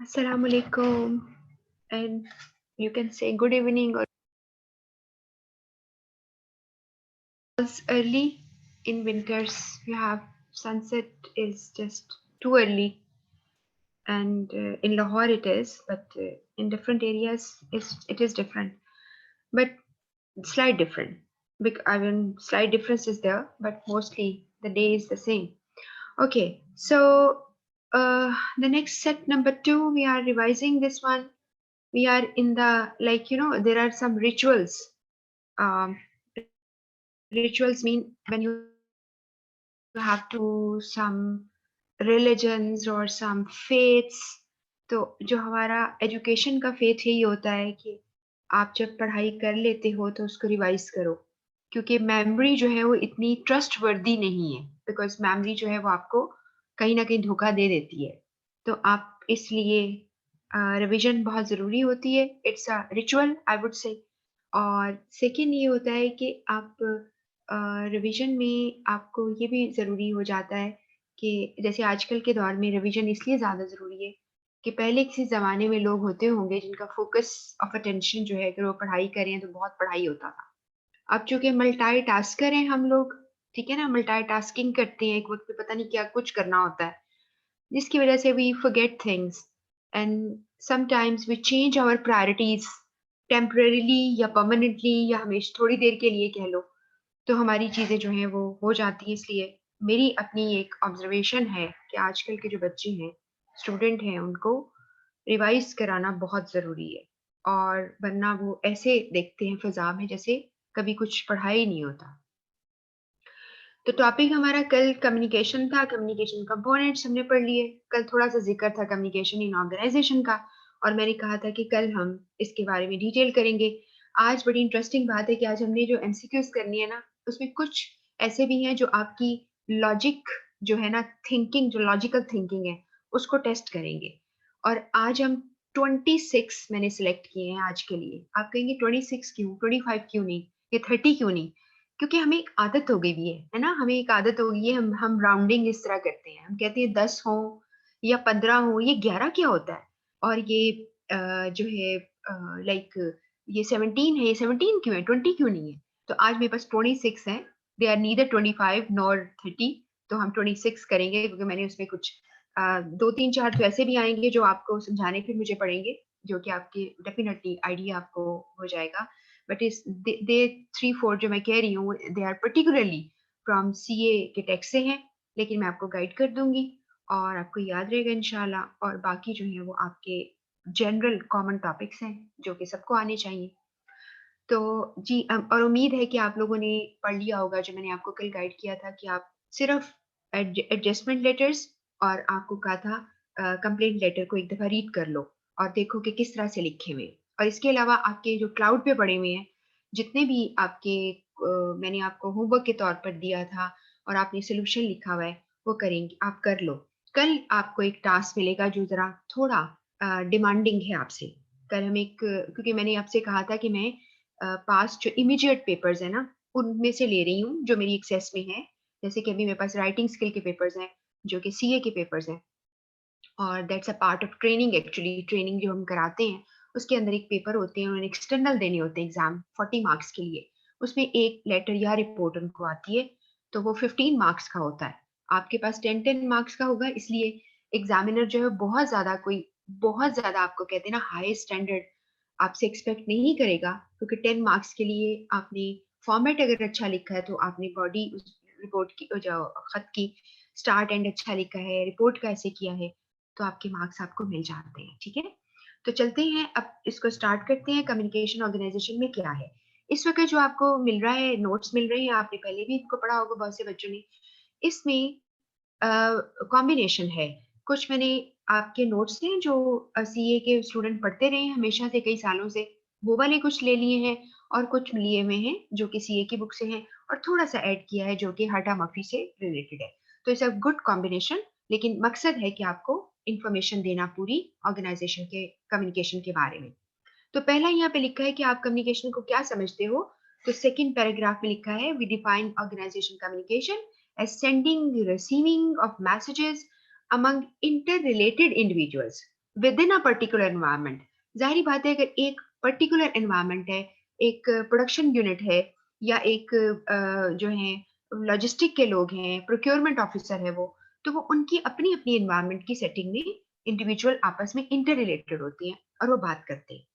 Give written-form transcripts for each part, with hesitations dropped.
Assalamu alaikum, and you can say good evening or it's early in winters. You have sunset is just too early, and in Lahore it is, but in different areas it is different, but slight different. I mean, slight difference is there, but mostly the day is the same. Okay, so the next set number two, we are revising this one. We are in the there are some rituals. Um, Rituals mean when you have to some religions or some faiths. तो जो हमारा education का faith यही होता है कि आप जब पढ़ाई कर लेते हो तो उसको रिवाइज करो, क्योंकि मेमोरी जो है वो इतनी ट्रस्ट वर्दी नहीं है, बिकॉज मेमोरी जो है वो आपको कहीं ना कहीं धोखा दे देती है। तो आप इसलिए रिवीजन बहुत ज़रूरी होती है। It's a ritual I would say. और सेकंड ये होता है कि आप रिवीजन में आपको ये भी ज़रूरी हो जाता है कि जैसे आजकल के दौर में रिवीजन इसलिए ज़्यादा ज़रूरी है कि पहले किसी ज़माने में लोग होते होंगे जिनका फोकस ऑफ अटेंशन जो है, अगर वो पढ़ाई करें तो बहुत पढ़ाई होता था। अब चूँकि मल्टीटास्कर हैं हम लोग, ठीक है ना? मल्टीटास्किंग करते हैं, एक वक़्त पे पता नहीं क्या कुछ करना होता है, जिसकी वज़ह से we forget things and sometimes we change our priorities temporarily या परमानेंटली या हमेशा थोड़ी देर के लिए कह लो, तो हमारी चीज़ें जो हैं वो हो जाती हैं। इसलिए मेरी अपनी एक ऑब्ज़र्वेशन है कि आजकल के जो बच्चे हैं, स्टूडेंट हैं, उनको रिवाइज़ कराना बहुत ज़रूरी है, और वरना वो ऐसे देखते हैं फ़िज़ा में जैसे कभी कुछ पढ़ा ही नहीं होता। तो टॉपिक हमारा कल कम्युनिकेशन था, कम्युनिकेशन कंपोनेंट्स हमने पढ़ लिए। कल थोड़ा-सा ज़िक्र था कम्युनिकेशन इन ऑर्गनाइज़ेशन का, और मैंने कहा था कि कल हम इसके बारे में डिटेल करेंगे। आज बड़ी इंटरेस्टिंग बात है कि आज हमने जो एमसीक्यूज़ करनी है ना, उसमें कुछ ऐसे भी हैं जो आपकी लॉजिक जो है ना, थिंकिंग जो लॉजिकल थिंकिंग है, उसको टेस्ट करेंगे। और आज हम 26 मैंने सिलेक्ट किए हैं आज के लिए। आप कहेंगे 26 क्यों? 25 क्यों नहीं? या 30 क्यों नहीं? क्योंकि हमें एक आदत हो गई हुई है ना? हमें एक आदत हो गई है, हम राउंडिंग इस तरह करते हैं। हम कहते हैं 10 हो या 15 हो, ये 11 क्या होता है? और ये जो है लाइक ये 17 है, ये 17 क्यों है? 20 क्यों नहीं है? तो आज मेरे पास 26 हैं। दे आर नीदर 25 नॉर 30, तो हम 26 करेंगे, क्योंकि मैंने उसमें कुछ 2, 3, 4 तो ऐसे भी आएँगे जो आपको समझाने फिर मुझे पड़ेंगे, जो कि आपके डेफिनिटली आइडिया आपको हो जाएगा। बट इस दे 3-4 जो मैं कह रही हूँ, they are particularly from CA के टेक्स्ट से हैं, लेकिन मैं आपको गाइड कर दूँगी और आपको याद रहेगा इंशाल्लाह। और बाकी जो है वो आपके जनरल कॉमन टॉपिक्स हैं, जो कि सबको आने चाहिए। तो जी और उम्मीद है कि आप लोगों ने पढ़ लिया होगा जो मैंने आपको कल गाइड किया था कि आप सिर्फ़ एडजस्टमेंट लेटर्स और आपको कहा था कंप्लेंट लेटर को एक दफ़ा रीड कर लो और देखो कि किस तरह से लिखे हुए हैं। और इसके अलावा आपके जो क्लाउड पे पड़े हुए हैं, जितने भी आपके मैंने आपको होमवर्क के तौर पर दिया था और आपने सॉल्यूशन लिखा हुआ है, वो करेंगे आप कर लो। कल आपको एक टास्क मिलेगा जो ज़रा थोड़ा डिमांडिंग है आपसे। कल हम एक क्योंकि मैंने आपसे कहा था कि मैं पास्ट जो इमीडिएट पेपर्स हैं ना, उनमें से ले रही हूँ जो मेरी एक्सेस में है। जैसे कि अभी मेरे पास राइटिंग स्किल के पेपर्स हैं, जो कि सीए के पेपर्स हैं, और that's a part of training actually. Training जो हम कराते हैं, उसके अंदर एक पेपर होते हैं, उन्हें एक्सटर्नल देने होते हैं एग्ज़ाम 40 मार्क्स के लिए। उसमें एक लेटर या रिपोर्ट उनको आती है, तो वो 15 मार्क्स का होता है। आपके पास 10-10 मार्क्स का होगा, इसलिए एग्ज़ामिनर जो है बहुत ज़्यादा आपको कहते हैं ना हाई स्टैंडर्ड आपसे एक्सपेक्ट नहीं करेगा, क्योंकि 10 मार्क्स के लिए आपने फॉर्मेट अगर अच्छा लिखा है, तो आपने बॉडी उस रिपोर्ट की जो खत की स्टार्ट एंड अच्छा लिखा है, रिपोर्ट का ऐसे किया है, तो आपके मार्क्स आपको मिल जाते हैं, ठीक है? तो चलते हैं, अब इसको स्टार्ट करते हैं। कम्युनिकेशन ऑर्गेनाइजेशन में क्या है? इस वक़्त जो आपको मिल रहा है, नोट्स मिल रहे हैं, आपने पहले भी इनको पढ़ा होगा बहुत से बच्चों ने। इसमें अ, कॉम्बिनेशन है। कुछ मैंने आपके नोट्स हैं जो सीए के स्टूडेंट पढ़ते रहे हैं हमेशा से कई सालों से, वो वाले कुछ ले लिए हैं, और कुछ लिए हुए हैं जो कि सीए की बुक से हैं, और थोड़ा-सा ऐड किया है जो कि हाटा मफी से रिलेटेड है। तो इट्स अ गुड कॉम्बिनेशन, लेकिन मकसद है कि आपको इन्फॉर्मेशन देना पूरी ऑर्गेनाइज़ेशन के कम्युनिकेशन के बारे में। तो पहला यहाँ पे लिखा है कि आप कम्युनिकेशन को क्या समझते हो? तो सेकंड पैराग्राफ में लिखा है, we define organization communication as sending, receiving of messages among interrelated individuals. Within a particular environment. ज़ाहिर-सी बात है अगर एक पर्टिकुलर एनवायरनमेंट है, एक प्रोडक्शन यूनिट है या एक जो है लॉजिस्टिक के लोग हैं, प्रोक्योरमेंट ऑफिसर है वो, तो वो उनकी अपनी-अपनी एनवायरनमेंट की सेटिंग में इंडिविजुअल आपस में इंटर रिलेटेड होती हैं और वो बात करते हैं।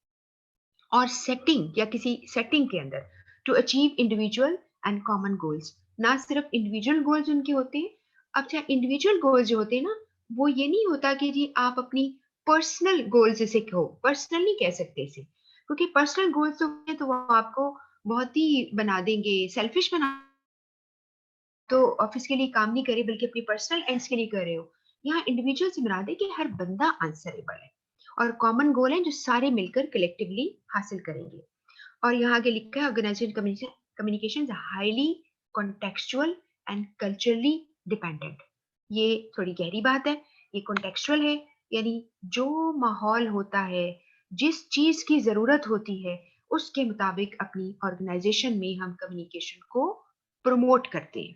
और सेटिंग या किसी सेटिंग के अंदर to achieve individual and common goals, ना सिर्फ इंडिविजुअल गोल्स उनके होते हैं। अब चाहे इंडिविजुअल गोल्स जो होते हैं ना, वो ये नहीं होता कि जी आप अपनी पर्सनल गोल्स इसे कहो, पर्सनल नहीं कह सकते इसे, क्योंकि पर्सनल गोल्स तो होंगे तो वो आपको बहुत ही बना देंगे, सेल्फिश बना, तो ऑफिस के लिए काम नहीं करे बल्कि अपनी पर्सनल एंड्स के लिए कर रहे हो। यहाँ इंडिविजुअल से मुराद है कि हर बंदा आंसरेबल है और कॉमन गोल है जो सारे मिलकर कलेक्टिवली हासिल करेंगे। और यहाँ आगे लिखा है organization communication is highly contextual and culturally dependent. ये थोड़ी गहरी बात है। ये कॉन्टेक्चुअल है, यानी जो माहौल होता है, जिस चीज की जरूरत होती है, उसके मुताबिक अपनी ऑर्गेनाइजेशन में हम कम्युनिकेशन को प्रमोट करते हैं।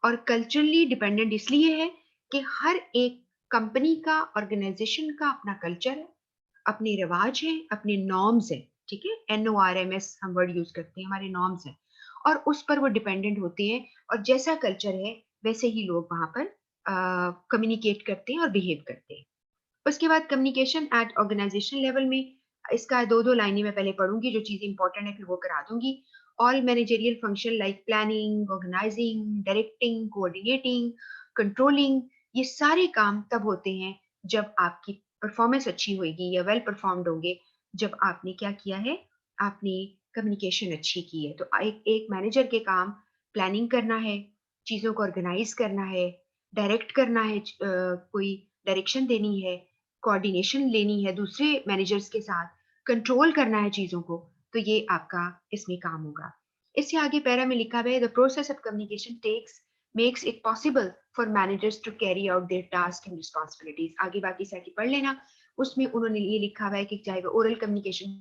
और कल्चरली डिपेंडेंट इसलिए है कि हर एक कंपनी का, ऑर्गेनाइजेशन का अपना कल्चर है, अपने रिवाज हैं, अपने नॉर्म्स हैं, ठीक है? NORMS हम वर्ड यूज़ करते हैं, हमारे नॉर्म्स हैं और उस पर वो डिपेंडेंट होते हैं और जैसा कल्चर है, वैसे ही लोग वहाँ पर कम्युनिकेट करते हैं और बिहेव करते हैं। उसके बाद कम्युनिकेशन एट ऑर्गेनाइजेशन लेवल में इसका 2-2 लाइनें मैं पहले पढ़ूँगी, जो चीज़ें इंपॉर्टेंट है फिर वो करा दूँगी। All managerial function like planning, organizing, directing, coordinating, controlling, ये सारे काम तब होते हैं जब आपकी परफॉर्मेंस अच्छी होएगी या वेल परफॉर्म्ड होंगे, जब आपने क्या किया है, आपने कम्युनिकेशन अच्छी की है। तो एक एक मैनेजर के काम प्लानिंग करना है, चीज़ों को ऑर्गेनाइज़ करना है, डायरेक्ट करना है, कोई डायरेक्शन देनी है, कोऑर्डिनेशन लेनी है दूसरे मैनेजर्स के साथ, कंट्रोल करना है चीज़ों को, तो ये आपका इसमें काम होगा। इससे आगे पैरा में लिखा हुआ है the process of communication takes makes it possible for managers to carry out their task and responsibilities. आगे बाकी सारी पढ़ लेना, उसमें उन्होंने ये लिखा हुआ है कि चाहे वो ओरल कम्युनिकेशन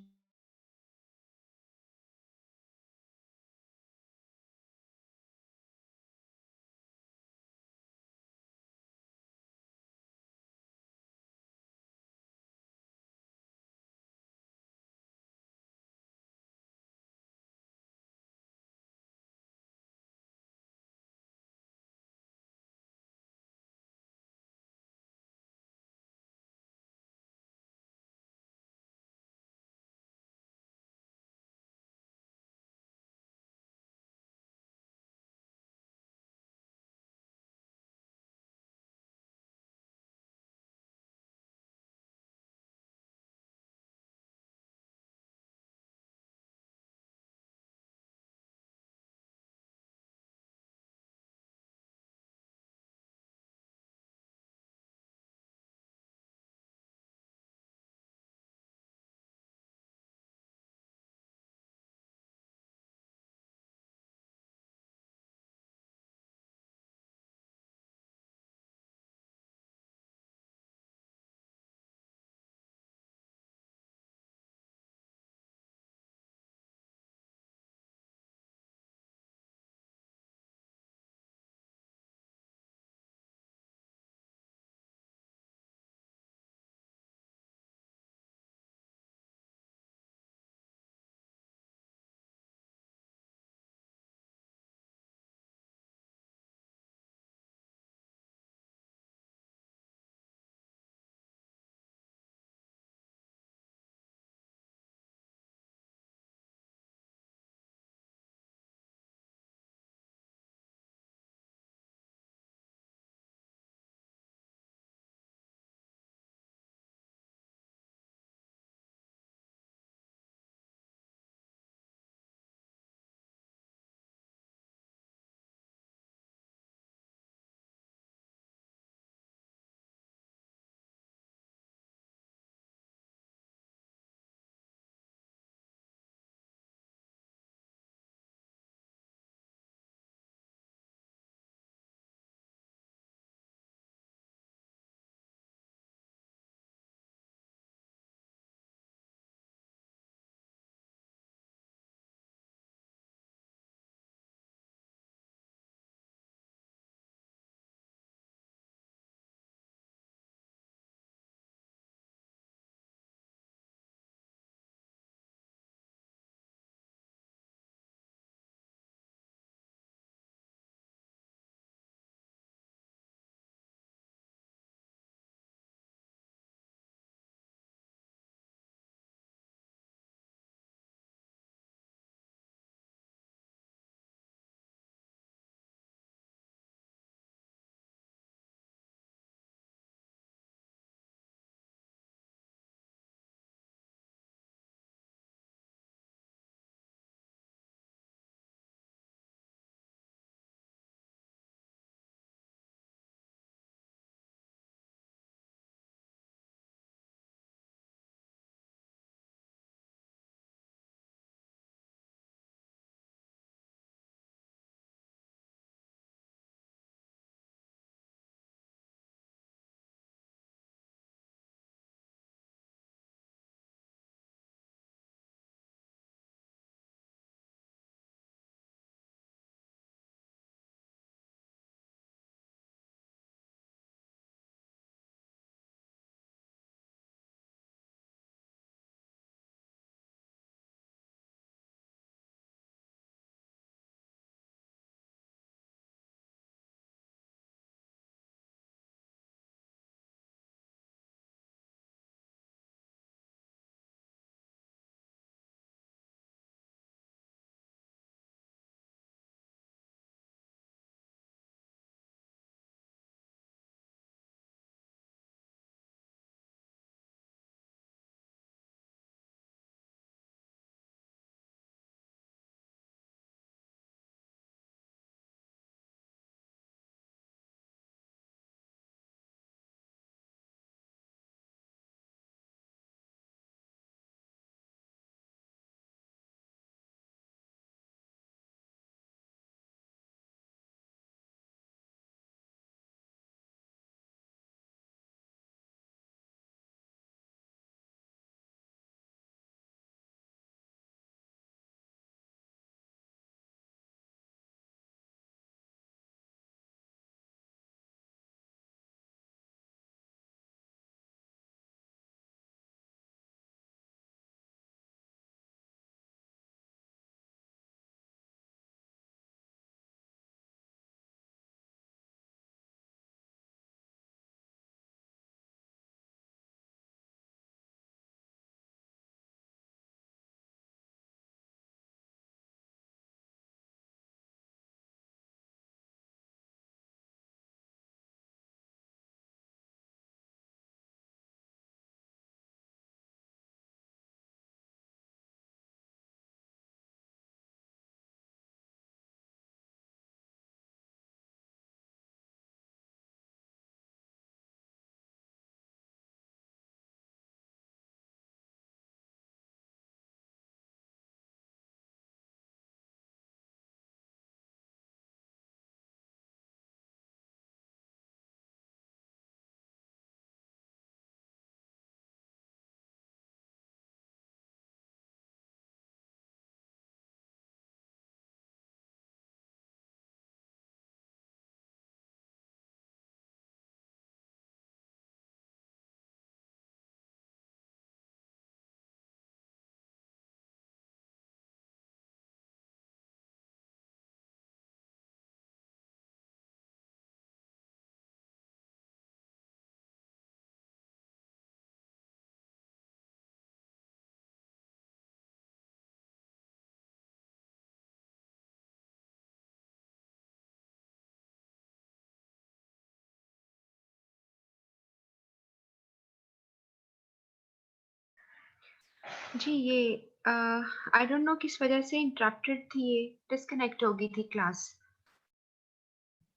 जी, ये आई डोंट नो किस वजह से इंटरप्टेड थी, ये डिस्कनेक्ट हो गई थी क्लास।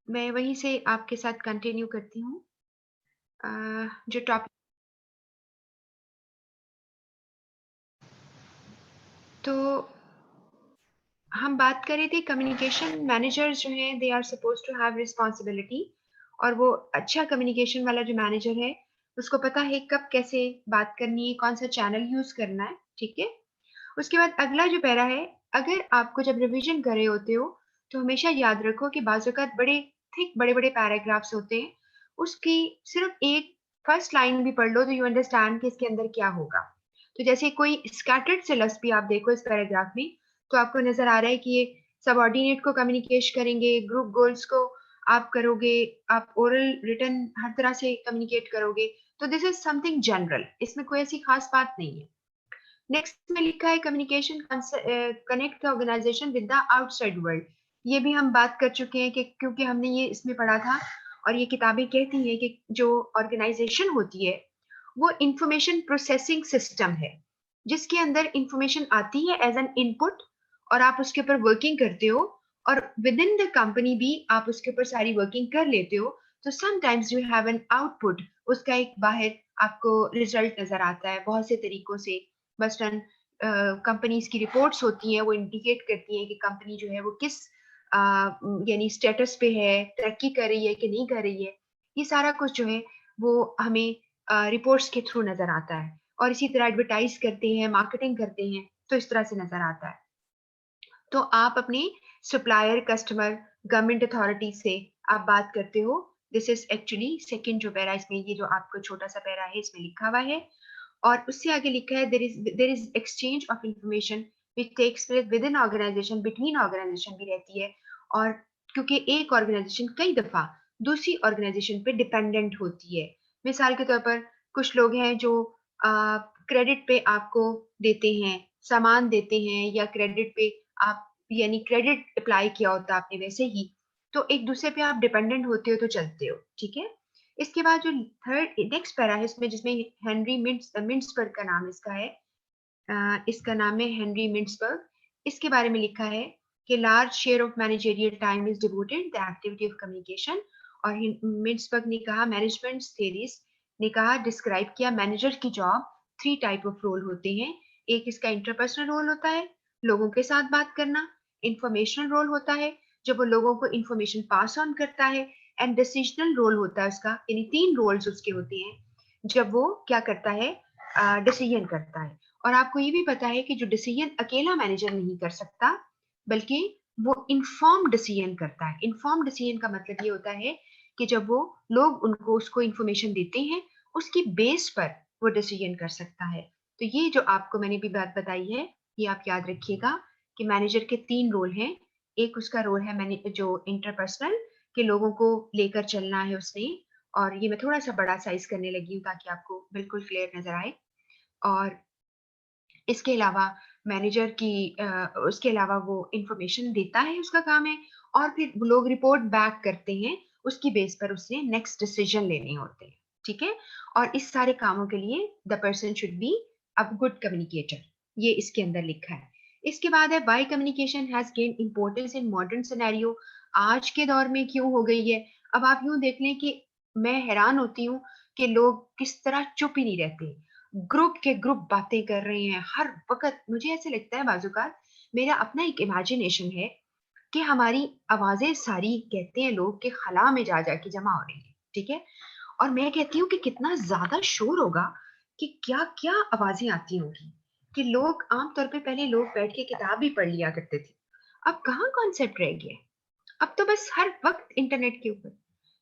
मैं वहीं से आपके साथ कंटिन्यू करती हूँ। अ, जो टॉपिक तो हम बात कर रहे थे कम्युनिकेशन मैनेजर्स जो हैं they are supposed to have responsibility, और वो अच्छा कम्युनिकेशन वाला जो मैनेजर है, उसको पता है कब कैसे बात करनी है, कौन सा चैनल यूज़ करना है, ठीक है? उसके बाद अगला जो पैरा है, अगर आपको जब रिवीजन कर रहे होते हो, तो हमेशा याद रखो कि बाज़ औक़ात बड़े थिक बड़े-बड़े पैराग्राफ्स होते हैं। उसकी सिर्फ़ एक फर्स्ट लाइन भी पढ़ लो तो यू अंडरस्टैंड कि इसके अंदर क्या होगा। तो जैसे कोई स्कैटर्ड सिलेबस भी आप देखो इस पैराग्राफ में, तो आपको नज़र आ रहा है कि ये सबऑर्डिनेट को कम्युनिकेट करेंगे, ग्रुप गोल्स को आप करोगे, आप ओरल, रिटन हर तरह से कम्युनिकेट करोगे। तो दिस इज़ समथिंग जनरल, इसमें कोई ऐसी ख़ास बात नहीं है। नेक्स्ट में लिखा है communication connect the organization with the outside world. ये भी हम बात कर चुके हैं कि क्योंकि हमने ये इसमें पढ़ा था, और ये किताबें कहती हैं कि जो ऑर्गेनाइजेशन होती है, वो इंफॉर्मेशन प्रोसेसिंग सिस्टम है, जिसके अंदर इंफॉर्मेशन आती है एज एन इनपुट, और आप उसके ऊपर वर्किंग करते हो, और विद इन द कंपनी भी आप उसके ऊपर सारी वर्किंग कर लेते हो। तो sometimes you have an output, उसका एक बाहर आपको रिजल्ट नजर आता है बहुत से तरीकों से। मसलन कंपनीज की रिपोर्ट्स होती हैं, वो इंडिकेट करती हैं कि कंपनी जो है वो किस यानी स्टेटस पे है, तरक्की कर रही है कि नहीं कर रही है। ये सारा कुछ जो है वो हमें रिपोर्ट्स के थ्रू नज़र आता है, और इसी तरह एडवर्टाइज़ करते हैं, मार्केटिंग करते हैं, तो इस तरह से नज़र आता है। तो आप अपने सप्लायर, कस्टमर, गवर्नमेंट अथॉरिटी से आप बात करते हो। दिस इज़ एक्चुअली सेकंड जो पैरा इसमें, ये जो आपको छोटा-सा पैरा है इसमें लिखा हुआ है। और उससे आगे लिखा है there is exchange of information which takes place within organization, between organization भी रहती है। और क्योंकि एक ऑर्गनाइजेशन कई दफ़ा दूसरी ऑर्गनाइजेशन पे डिपेंडेंट होती है। मिसाल के तौर पर कुछ लोग हैं जो अ, क्रेडिट पे आपको देते हैं, सामान देते हैं, या क्रेडिट पे आप यानी क्रेडिट अप्लाई किया होता है आपने वैसे ही, तो एक दूसरे पे आप डिपेंडेंट होते हो तो चलते हो, ठीक है? इसके बाद जो थर्ड नेक्स्ट पैरा है इसमें, जिसमें हेनरी मिंट्सबर्ग का नाम इसका है। इसका नाम है हेनरी मिंट्सबर्ग। इसके बारे में लिखा है कि large share of managerial time is devoted the activity of communication. और मिंट्सबर्ग ने कहा, मैनेजमेंट थ्योरीज ने कहा, डिस्क्राइब किया मैनेजर की job, three type of role होते हैं। एक इसका इंटरपर्सनल रोल होता है, लोगों के साथ बात करना। इंफॉर्मेशनल रोल होता है, जब वो लोगों को इंफॉर्मेशन पास ऑन करता है। एंड डिसीजनल रोल होता है उसका, यानी तीन रोल्स उसके होते हैं, जब वो क्या करता है, डिसीजन करता है। और आपको ये भी पता है कि जो डिसीजन अकेला मैनेजर नहीं कर सकता, बल्कि वो इन्फॉर्म्ड डिसीजन करता है। इन्फॉर्म्ड डिसीजन का मतलब ये होता है कि जब वो लोग उनको उसको इंफॉर्मेशन देते हैं, उसकी बेस पर वो डिसीजन कर सकता है। तो ये जो आपको मैंने भी बात बताई है, ये आप याद रखिएगा कि मैनेजर के तीन रोल हैं। एक उसका रोल है मैने जो इंटरपर्सनल, के लोगों को लेकर चलना है उसने। और ये मैं थोड़ा सा बड़ा साइज करने लगी हूँ ताकि आपको बिल्कुल क्लियर नजर आए। और इसके अलावा मैनेजर की उसके अलावा वो इन्फॉर्मेशन देता है, उसका काम है। और फिर वो लोग रिपोर्ट बैक करते हैं, उसकी बेस पर उसने नेक्स्ट डिसीजन लेने होते हैं, ठीक है? और इस सारे कामों के लिए the person should be a good communicator, ये इसके अंदर लिखा है। इसके बाद है why communication has gained importance in modern scenario. आज के दौर में क्यों हो गई है? अब आप यूँ देख लें कि मैं हैरान होती हूँ कि लोग किस तरह चुप ही नहीं रहते। ग्रुप के ग्रुप बातें कर रहे हैं हर वक़्त। मुझे ऐसे लगता है बाज़-औक़ात, मेरा अपना एक इमेजिनेशन है कि हमारी आवाज़ें सारी, कहते हैं लोग, कि ख़ला में जा के जमा हो रही हैं, ठीक है? और मैं कहती हूँ कि कितना ज़्यादा शोर होगा, कि क्या-क्या आवाज़ें आती होंगी, कि लोग आम तौर पे पहले लोग बैठ के किताब भी पढ़ लिया करते थे। अब कहाँ कॉन्सेप्ट रह गया है? अब तो बस हर वक़्त इंटरनेट के ऊपर।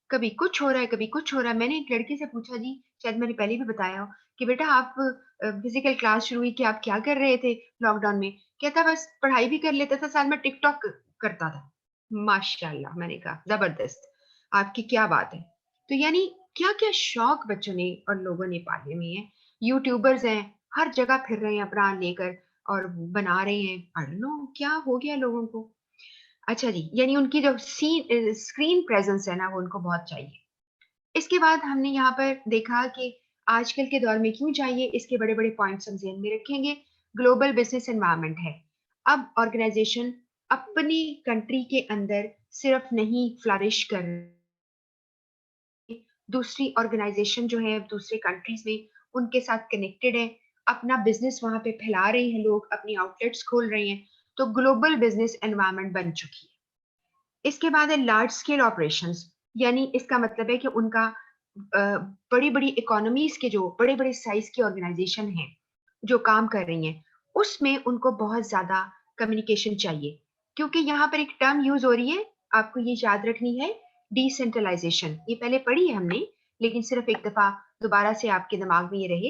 कभी कुछ हो रहा है, कभी कुछ हो रहा है। मैंने एक लड़के से पूछा जी, शायद मैंने पहले भी बताया हो, कि बेटा आप फिज़िकल क्लास शुरू हुई कि आप क्या कर रहे थे लॉकडाउन में? कहता बस पढ़ाई भी कर लेता था, साथ में टिकटॉक करता था। माशाल्लाह! मैंने कहा ज़बरदस्त, आपकी क्या बात है। तो यानी क्या-क्या शौक बच्चों ने और लोगों ने पाले हुए हैं। यूट्यूबर्स हैं, हर जगह फिर रहे हैं अपना लेकर, और बना रहे हैं। आई डोंट नो क्या हो गया लोगों को। अच्छा जी, यानी उनकी जो स्क्रीन प्रेज़ेंस है ना, वो उनको बहुत चाहिए। इसके बाद हमने यहाँ पर देखा कि आजकल के दौर में क्यों चाहिए, इसके बड़े-बड़े पॉइंट्स हम ज़हन में रखेंगे। ग्लोबल बिजनेस एनवायरनमेंट है। अब ऑर्गेनाइजेशन अपनी कंट्री के अंदर सिर्फ नहीं फ्लरिश कर दूसरी ऑर्गेनाइजेशन जो है दूसरे कंट्रीज में उनके साथ कनेक्टेड है, अपना बिजनेस वहां पे फैला रहे हैं, लोग अपनी आउटलेट्स खोल रहे हैं, तो ग्लोबल बिजनेस एनवायरनमेंट बन चुकी है। इसके बाद है लार्ज स्केल ऑपरेशंस, यानी इसका मतलब है कि उनका बड़ी बड़ी इकोनॉमीज के जो बड़े बड़े साइज की ऑर्गेनाइजेशन हैं जो काम कर रही हैं, उसमें उनको बहुत ज्यादा कम्युनिकेशन चाहिए, क्योंकि यहाँ पर एक टर्म यूज हो रही है, आपको ये याद रखनी है, डिसेंट्रलाइजेशन। ये पहले पढ़ी है हमने, लेकिन सिर्फ एक दफा दोबारा से आपके दिमाग में ये रहे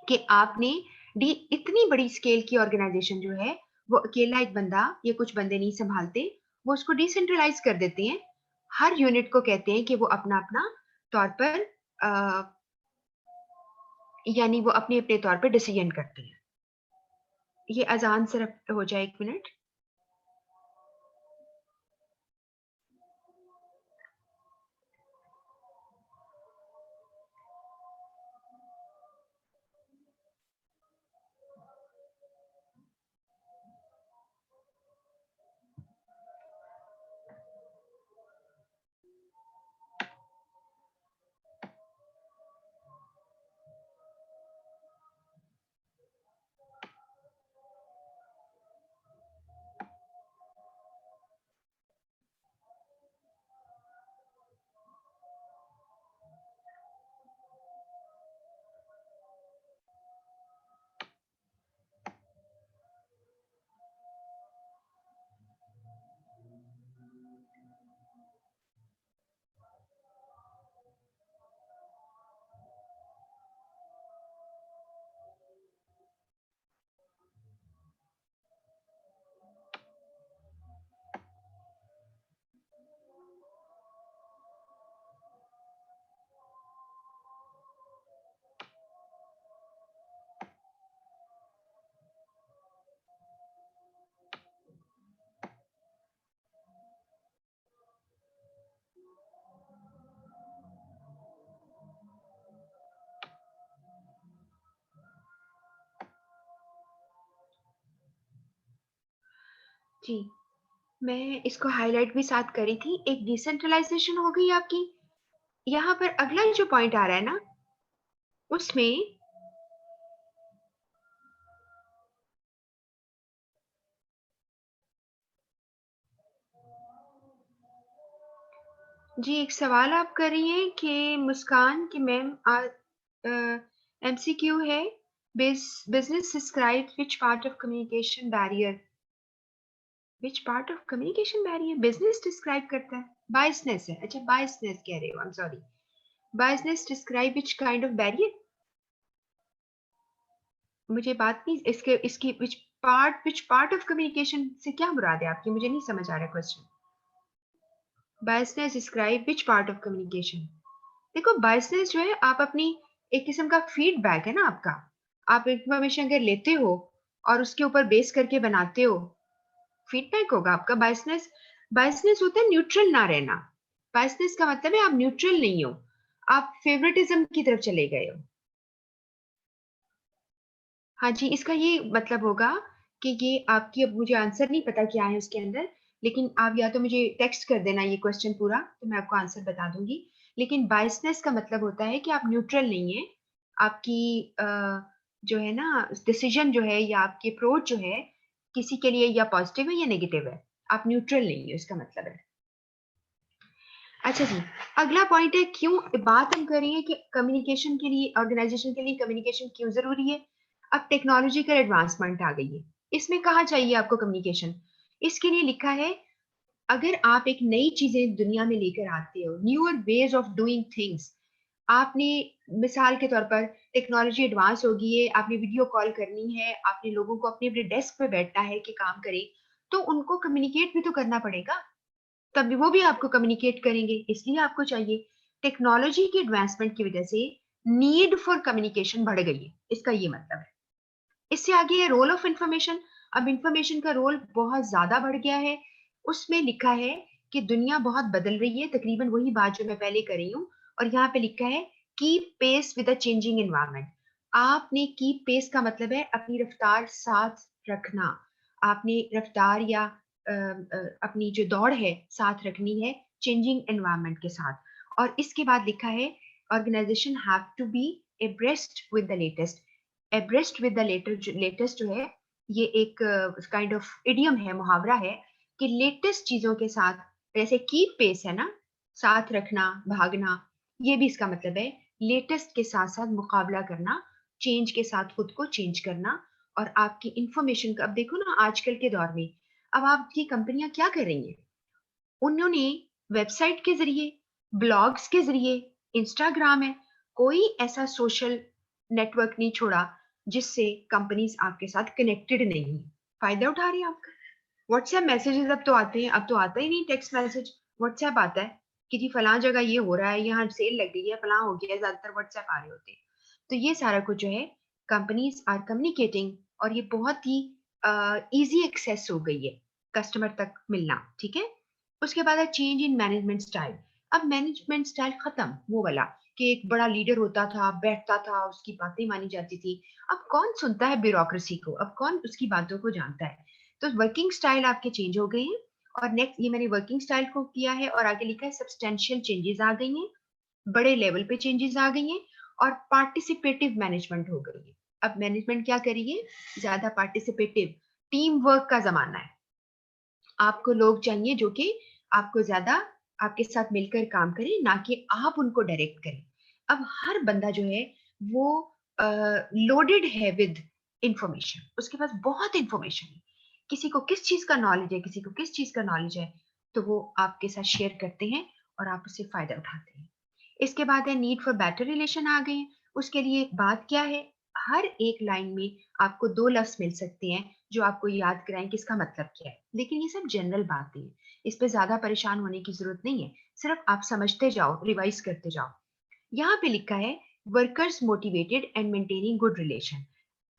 कि आपने डी इतनी बड़ी स्केल की ऑर्गेनाइजेशन जो है वो अकेला एक बंदा या कुछ बंदे नहीं संभालते, वो उसको डिसेंट्रलाइज कर देते हैं। हर यूनिट को कहते हैं कि वो अपना अपना तौर पर यानी वो अपने अपने तौर पर डिसीजन करते हैं। ये अजान सिर्फ हो जाए 1 मिनट। जी, मैं इसको हाईलाइट भी साथ करी थी, एक डिसेंट्रलाइजेशन हो गई आपकी। यहाँ पर अगला जो पॉइंट आ रहा है ना, उसमें जी एक सवाल आप कर रही हैं कि मुस्कान कि मैम एमसीक्यू है, business describe which part of communication barrier, which part of communication barrier business describe करता है, बायसनेस है, अच्छा बायसनेस कह रहे हो, I am sorry, biasness describe which kind of barrier. मुझे बात नहीं इसके इसकी व्हिच पार्ट ऑफ कम्युनिकेशन से क्या मुराद है आपकी, मुझे नहीं समझ आ रहा question. Biasness describe which part of communication, देखो बायसनेस जो है आप अपनी एक किस्म का फीडबैक है ना आपका, आप इंफॉर्मेशन अगर लेते हो और उसके ऊपर बेस करके बनाते हो, फीडबैक होगा आपका। बायसनेस बायसनेस होता है न्यूट्रल ना रहना, बायसनेस का मतलब है आप न्यूट्रल नहीं हो, आप फेवरेटिज्म की तरफ चले गए हो। हाँ जी, इसका ये मतलब होगा कि ये आपकी, अब मुझे आंसर नहीं पता क्या है उसके अंदर, लेकिन आप या तो मुझे टेक्स्ट कर देना ये क्वेश्चन पूरा, तो मैं आपको आंसर बता दूंगी। लेकिन बायसनेस का मतलब होता है कि आप न्यूट्रल नहीं है, आपकी जो है ना डिसीजन जो है या आपकी अप्रोच जो है किसी के लिए या पॉजिटिव है या नेगेटिव है, आप न्यूट्रल नहीं है, इसका मतलब है। अच्छा जी, अगला पॉइंट है क्यों बात हम कर रहे हैं कि कम्युनिकेशन के लिए, ऑर्गेनाइजेशन के लिए कम्युनिकेशन क्यों जरूरी है। अब टेक्नोलॉजिकल एडवांसमेंट आ गई है, इसमें कहाँ चाहिए आपको कम्युनिकेशन। इसके लिए लिखा है, अगर आप एक नई चीजें दुनिया में लेकर आते हो, newer ways of doing things, आपने मिसाल के तौर पर टेक्नोलॉजी एडवांस हो गई है, आपने वीडियो कॉल करनी है, आपने लोगों को अपने अपने डेस्क पे बैठना है कि काम करें, तो उनको कम्युनिकेट भी तो करना पड़ेगा, तभी वो भी आपको कम्युनिकेट करेंगे, इसलिए आपको चाहिए। टेक्नोलॉजी की एडवांसमेंट की वजह से नीड फॉर कम्युनिकेशन बढ़ गई है, इसका ये मतलब है। इससे आगे है रोल ऑफ इंफॉर्मेशन। अब इंफॉर्मेशन का रोल बहुत ज्यादा बढ़ गया है, उसमें लिखा है कि दुनिया बहुत बदल रही है, तकरीबन वही बात जो मैं पहले कर रही हूँ, और यहाँ पे लिखा है keep pace with the changing environment. आपने कीप पेस का मतलब है अपनी रफ्तार साथ रखना। आपने रफ्तार या अपनी जो दौड़ है साथ रखनी है चेंजिंग एनवायरनमेंट के साथ। और इसके बाद लिखा है organization have to be abreast with the latest. Abreast with the latest जो है ये एक काइंड ऑफ इडियम है, मुहावरा है कि लेटेस्ट चीजों के साथ, जैसे कीप पेस है ना, साथ रखना, भागना, ये भी इसका मतलब है लेटेस्ट के साथ साथ मुकाबला करना, चेंज के साथ खुद को चेंज करना। और आपकी इंफॉर्मेशन का, अब देखो ना आजकल के दौर में, अब आपकी कंपनियां क्या कर रही हैं, उन्होंने वेबसाइट के जरिए, ब्लॉग्स के जरिए, इंस्टाग्राम है, कोई ऐसा सोशल नेटवर्क नहीं छोड़ा जिससे कंपनीज आपके साथ कनेक्टेड नहीं है, फायदा उठा रही है आपका। व्हाट्सएप मैसेजेस अब तो आते हैं, अब तो आता ही नहीं टेक्स्ट मैसेज, व्हाट्सएप आता है कि जी फलां जगह ये हो रहा है, यहाँ सेल लग गई है, फलां हो गया है, ज्यादातर व्हाट्सएप आ रहे होते हैं। तो ये सारा कुछ जो है कंपनीज आर कम्युनिकेटिंग, और ये बहुत ही इजी एक्सेस हो गई है कस्टमर तक मिलना, ठीक है। उसके बाद है चेंज इन मैनेजमेंट स्टाइल। अब मैनेजमेंट स्टाइल खत्म, वो वाला कि एक बड़ा लीडर होता था, बैठता था, उसकी बातें मानी जाती थी। अब कौन सुनता है ब्यूरोक्रेसी को, अब कौन उसकी बातों को जानता है। तो वर्किंग स्टाइल आपके चेंज हो गए हैं। और नेक्स्ट, ये मैंने वर्किंग स्टाइल को किया है और आगे लिखा है सब्सटेंशियल चेंजेस आ गई हैं, बड़े लेवल पे चेंजेस आ गई हैं, और पार्टिसिपेटिव मैनेजमेंट हो गई है। अब मैनेजमेंट क्या करिए, ज्यादा पार्टिसिपेटिव, टीम वर्क का जमाना है। आपको लोग चाहिए जो कि आपको ज्यादा आपके साथ मिलकर काम करें, ना कि आप उनको डायरेक्ट करें। अब हर बंदा जो है वो लोडेड है विद इंफॉर्मेशन, उसके पास बहुत इंफॉर्मेशन है, किसी को किस चीज का नॉलेज है, किसी को किस चीज का नॉलेज है, तो वो आपके साथ शेयर करते हैं और आप उससे फायदा उठाते हैं। इसके बाद है नीड फॉर बेटर रिलेशन आ गए। उसके लिए बात क्या है, हर एक लाइन में आपको दो लफ्ज मिल सकते हैं जो आपको याद कराएं कि इसका मतलब क्या है, लेकिन ये सब जनरल बातें हैं, इस पे ज्यादा परेशान होने की जरूरत नहीं है, सिर्फ आप समझते जाओ, रिवाइज करते जाओ। यहाँ पे लिखा है workers motivated and maintaining good relation.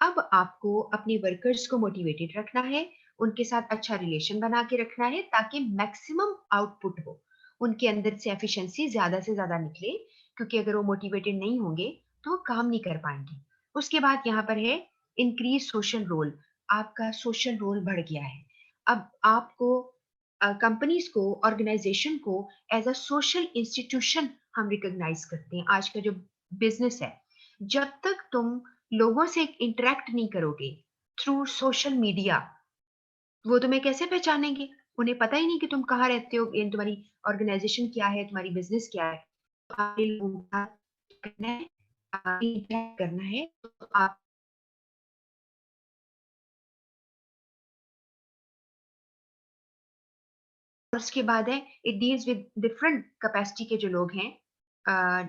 अब आपको अपने वर्कर्स को मोटिवेटेड रखना है, उनके साथ अच्छा रिलेशन बना के रखना है ताकि मैक्सिमम आउटपुट हो, उनके अंदर से एफिशिएंसी ज्यादा से ज्यादा निकले, क्योंकि अगर वो मोटिवेटेड नहीं होंगे तो वो काम नहीं कर पाएंगे। उसके बाद यहाँ पर है इंक्रीज सोशल रोल। आपका सोशल रोल बढ़ गया है। अब आपको कंपनीज को, ऑर्गेनाइजेशन को एज अ सोशल इंस्टीट्यूशन हम रिकॉग्नाइज करते हैं। आज का जो बिजनेस है, जब तक तुम लोगों से इंटरेक्ट नहीं करोगे थ्रू सोशल मीडिया, वो तुम्हें कैसे पहचानेंगे, उन्हें पता ही नहीं कि तुम कहाँ रहते हो, ये तुम्हारी ऑर्गेनाइजेशन क्या है, तुम्हारी बिजनेस क्या है। तो आपने लोगों का करना है, इंटरेक्ट करना है, तो आप। और उसके बाद है it deals with different capacity के जो लोग हैं,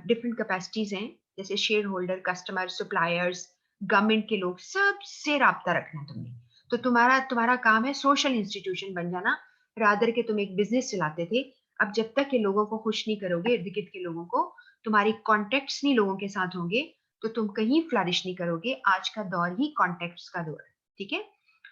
डिफरेंट कैपेसिटीज हैं, जैसे share holder, customer, suppliers, government के लोग, सबसे राब्ता रखना है तुमने। तो तुम्हारा तुम्हारा काम है सोशल इंस्टीट्यूशन बन जाना, रादर के तुम एक बिजनेस चलाते थे। अब जब तक के लोगों को खुश नहीं करोगे, इर्द गिर्द के लोगों को, तुम्हारी कॉन्टेक्ट्स नहीं लोगों के साथ होंगे, तो तुम कहीं फ्लरिश नहीं करोगे। आज का दौर ही कॉन्टेक्ट्स का दौर है, ठीक है।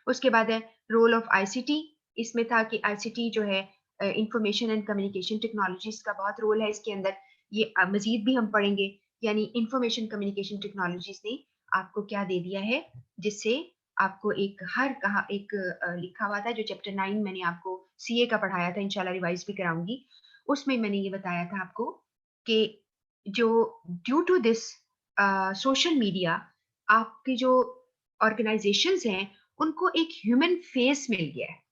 उसके बाद है रोल ऑफ आईसीटी। इसमें था कि आईसीटी जो है, इंफॉर्मेशन एंड कम्युनिकेशन टेक्नोलॉजीज का बहुत रोल है इसके अंदर। ये मजीद भी हम पढ़ेंगे। यानी इंफॉर्मेशन कम्युनिकेशन टेक्नोलॉजीज ने आपको क्या दे दिया है, जिससे आपको एक हर कहा एक लिखा हुआ था जो चैप्टर 9 मैंने आपको सीए का पढ़ाया था, इंशाल्लाह रिवाइज भी कराऊंगी। उसमें मैंने ये बताया था आपको कि जो due to this social media, आपकी जो ऑर्गेनाइजेशंस हैं उनको एक ह्यूमन फेस मिल गया है।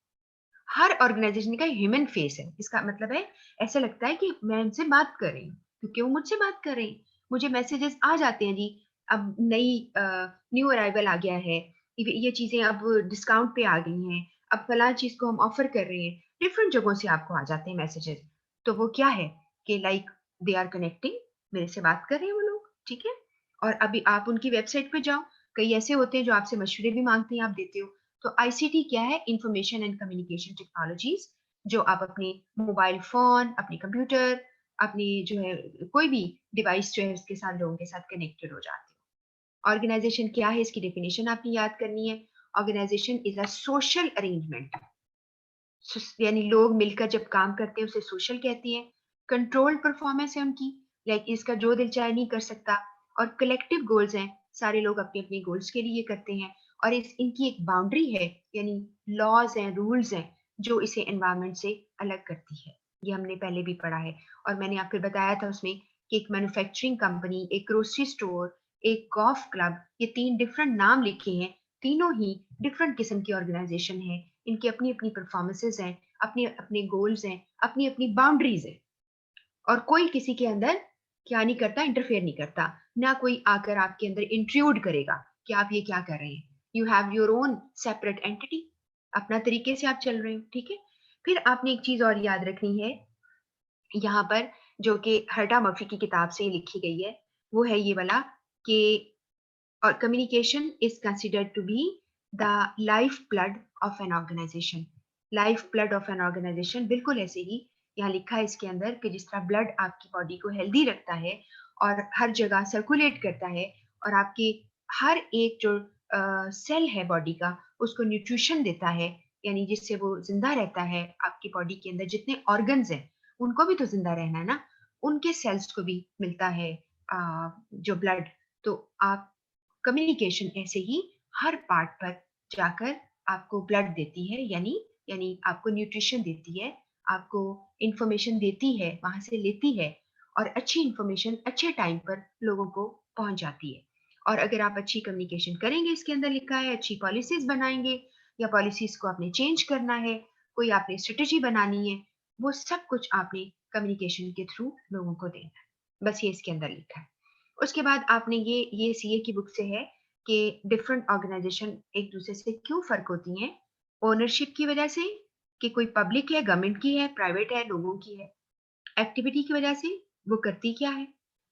हर ऑर्गेनाइजेशन का ह्यूमन फेस है। इसका मतलब है ऐसा लगता है कि मैं उनसे बात कर रही हूँ क्योंकि वो मुझसे बात कर रहे हैं। मुझे मैसेजेस आ जाते हैं जी, अब नई न्यू अराइवल आ गया है, ये चीजें अब डिस्काउंट पे आ गई हैं, अब फलां चीज को हम ऑफर कर रहे हैं, डिफरेंट जगहों से आपको आ जाते हैं मैसेजेस। तो वो क्या है कि लाइक दे आर कनेक्टिंग, मेरे से बात कर रहे हैं वो लोग, ठीक है। और अभी आप उनकी वेबसाइट पे जाओ, कई ऐसे होते हैं जो आपसे मशवरे भी मांगते हैं, आप देते हो। तो आईसीटी क्या है, इंफॉर्मेशन एंड कम्युनिकेशन टेक्नोलॉजीज, जो आप अपने मोबाइल फोन, अपने कंप्यूटर, अपनी जो है कोई भी डिवाइस जो है उसके साथ, लोगों के साथ कनेक्टेड हो जाते हो। ऑर्गेनाइजेशन क्या है, इसकी डेफिनेशन आपने याद करनी है। Organization is a social arrangement, यानी लोग मिलकर जब काम करते हैं उसे सोशल कहते हैं। कंट्रोल्ड परफॉर्मेंस है उनकी, लाइक इसका जो दिल चाहे नहीं कर सकता। और कलेक्टिव गोल्स हैं, सारे लोग अपने-अपने गोल्स के लिए करते हैं और इनकी एक बाउंड्री है, यानी लॉज़ हैं, रूल्स हैं, जो इसे एनवायरनमेंट से अलग करती है। ये हमने पहले भी पढ़ा है और मैंने आपको बताया था उसमें कि एक मैन्युफैक्चरिंग कंपनी, एक ग्रोसरी स्टोर, एक गोल्फ क्लब, ये 3 डिफरेंट नाम लिखे हैं। तीनों ही डिफरेंट किस्म की ऑर्गेनाइज़ेशन है। इनकी अपनी-अपनी परफॉर्मेंसेज़ हैं, अपने-अपने गोल्स हैं, अपनी-अपनी बाउंड्रीज़ हैं। और कोई किसी के अंदर क्या नहीं करता, इंटरफेयर नहीं करता। ना कोई आकर आपके अंदर इंट्रूड करेगा कि आप ये क्या कर रहे हैं। You have your own separate entity, अपना तरीके से आप चल रहे हो, ठीक है? फिर आपने एक चीज़ और याद रखनी है यहाँ पर, जो कि हर्टा मर्फी की किताब से लिखी गई है, वो है ये वाला कि communication is considered to be the lifeblood of an organization. Lifeblood of an organization, बिल्कुल ऐसे ही यहाँ लिखा है इसके अंदर कि जिस तरह ब्लड आपकी बॉडी को हेल्दी रखता है और हर जगह सर्कुलेट करता है और आपकी हर एक जो सेल है बॉडी का उसको न्यूट्रिशन देता है, यानी जिससे वो जिंदा रहता है। आपकी बॉडी के अंदर जितने ऑर्गन्स हैं उनको भी तो जिंदा रहना है ना, उनके सेल्स को भी मिलता है जो ब्लड। तो आप कम्युनिकेशन ऐसे ही हर पार्ट पर जाकर आपको ब्लड देती है, यानी यानी आपको न्यूट्रिशन देती है, आपको इंफॉर्मेशन देती है, वहां से लेती है और अच्छी इंफॉर्मेशन अच्छे टाइम पर लोगों को पहुंच जाती है। और अगर आप अच्छी कम्युनिकेशन करेंगे, इसके अंदर लिखा है अच्छी पॉलिसीज बनाएंगे या पॉलिसीज को आपने चेंज करना है, कोई आपने स्ट्रेटेजी बनानी है, वो सब कुछ आपने कम्युनिकेशन के थ्रू लोगों को देना है। बस ये इसके अंदर लिखा है। उसके बाद आपने ये सीए की बुक से है कि डिफरेंट ऑर्गेनाइजेशन एक दूसरे से क्यों फर्क होती हैं। ओनरशिप की वजह से कि कोई पब्लिक है, गवर्नमेंट की है, प्राइवेट है, लोगों की है। एक्टिविटी की वजह से वो करती क्या है,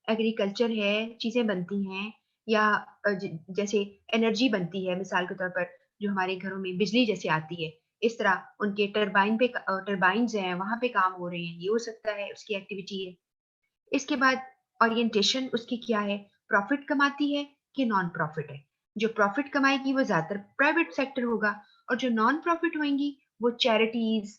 एग्रीकल्चर है, चीजें बनती हैं या जैसे एनर्जी बनती है, मिसाल के तौर पर जो हमारे घरों में बिजली जैसे आती है, इस तरह उनके टरबाइन्स हैं, वहां पे काम हो रहे हैं, ये हो सकता है, उसकी एक्टिविटी है। इसके बाद ओरिएंटेशन उसकी क्या है, प्रॉफिट कमाती है कि नॉन प्रॉफिट है। जो प्रॉफिट कमाएगी वो ज्यादातर प्राइवेट सेक्टर होगा और जो नॉन प्रॉफिट होंगी वो चैरिटीज,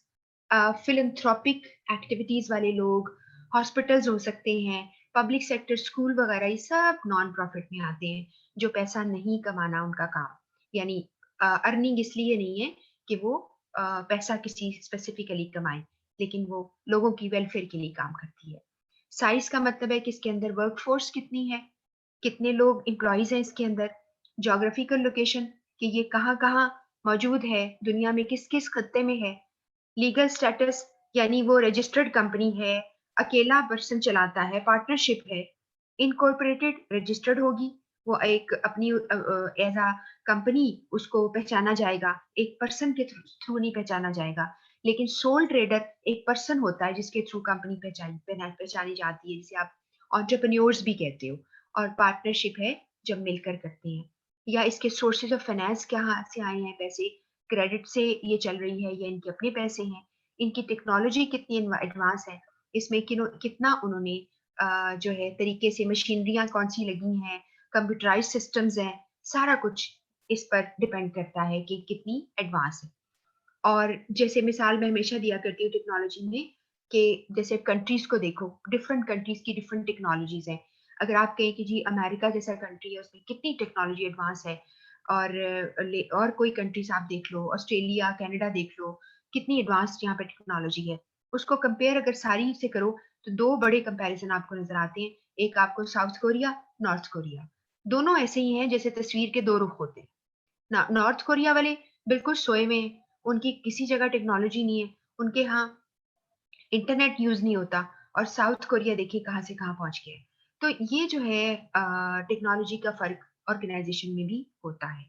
फिलंथ्रोपिक एक्टिविटीज वाले लोग, हॉस्पिटल्स हो सकते हैं, पब्लिक सेक्टर स्कूल वगैरह, ये सब नॉन प्रॉफिट में आते हैं। जो पैसा नहीं कमाना उनका काम, यानी अर्निंग इसलिए नहीं है कि वो पैसा किसी स्पेसिफिकली कमाए, लेकिन वो लोगों की वेलफेयर के लिए काम करती है। साइज का मतलब है कि इसके अंदर वर्कफोर्स कितनी है, कितने लोग एम्प्लॉइज हैं इसके अंदर, जोग्राफिकल लोकेशन कि ये कहाँ कहाँ मौजूद है, दुनिया में किस किस खत्ते में है। लीगल स्टेटस यानी वो रजिस्टर्ड कंपनी है, अकेला पर्सन चलाता है, पार्टनरशिप है, इनकॉर्पोरेटेड रजिस्टर्ड होगी, वो एक अपनी एज अ कंपनी उसको पहचाना जाएगा, एक पर्सन के थ्रू नहीं पहचाना जाएगा। लेकिन सोल ट्रेडर एक पर्सन होता है जिसके थ्रू कंपनी पहचानी जाती है, जिसे आप एंटरप्रेन्योर्स भी कहते हो। और पार्टनरशिप है जब मिलकर करते हैं। या इसके सोर्सेज ऑफ फाइनेंस कहाँ से आए हैं पैसे, क्रेडिट से ये चल रही है या इनके अपने पैसे हैं, इनकी टेक्नोलॉजी कितनी एडवांस है, इसमें कितना उन्होंने जो है तरीके से मशीनरियां कौन सी लगी हैं, कंप्यूटराइज सिस्टम्स हैं, सारा कुछ इस पर डिपेंड करता है कि कितनी एडवांस है। और जैसे मिसाल मैं हमेशा दिया करती हूँ टेक्नोलॉजी में कि जैसे कंट्रीज को देखो, डिफरेंट कंट्रीज की डिफरेंट टेक्नोलॉजीज हैं। अगर आप कहें कि जी अमेरिका जैसा कंट्री है उसमें कितनी टेक्नोलॉजी एडवांस है, और और कोई कंट्रीज आप देख लो, ऑस्ट्रेलिया कनाडा देख लो, कितनी एडवांस यहाँ पे टेक्नोलॉजी है। उसको कंपेयर अगर सारी से करो तो दो बड़े कंपैरिजन आपको नजर आते हैं। एक आपको साउथ कोरिया, नॉर्थ कोरिया, दोनों ऐसे ही हैं जैसे तस्वीर के दो रुख होते हैं ना। नॉर्थ कोरिया वाले बिल्कुल सोए में हैं, उनकी किसी जगह टेक्नोलॉजी नहीं है, उनके यहाँ इंटरनेट यूज नहीं होता, और साउथ कोरिया देखिए कहाँ से कहाँ पहुंच गया है। तो ये जो है टेक्नोलॉजी का फर्क ऑर्गेनाइजेशन में भी होता है।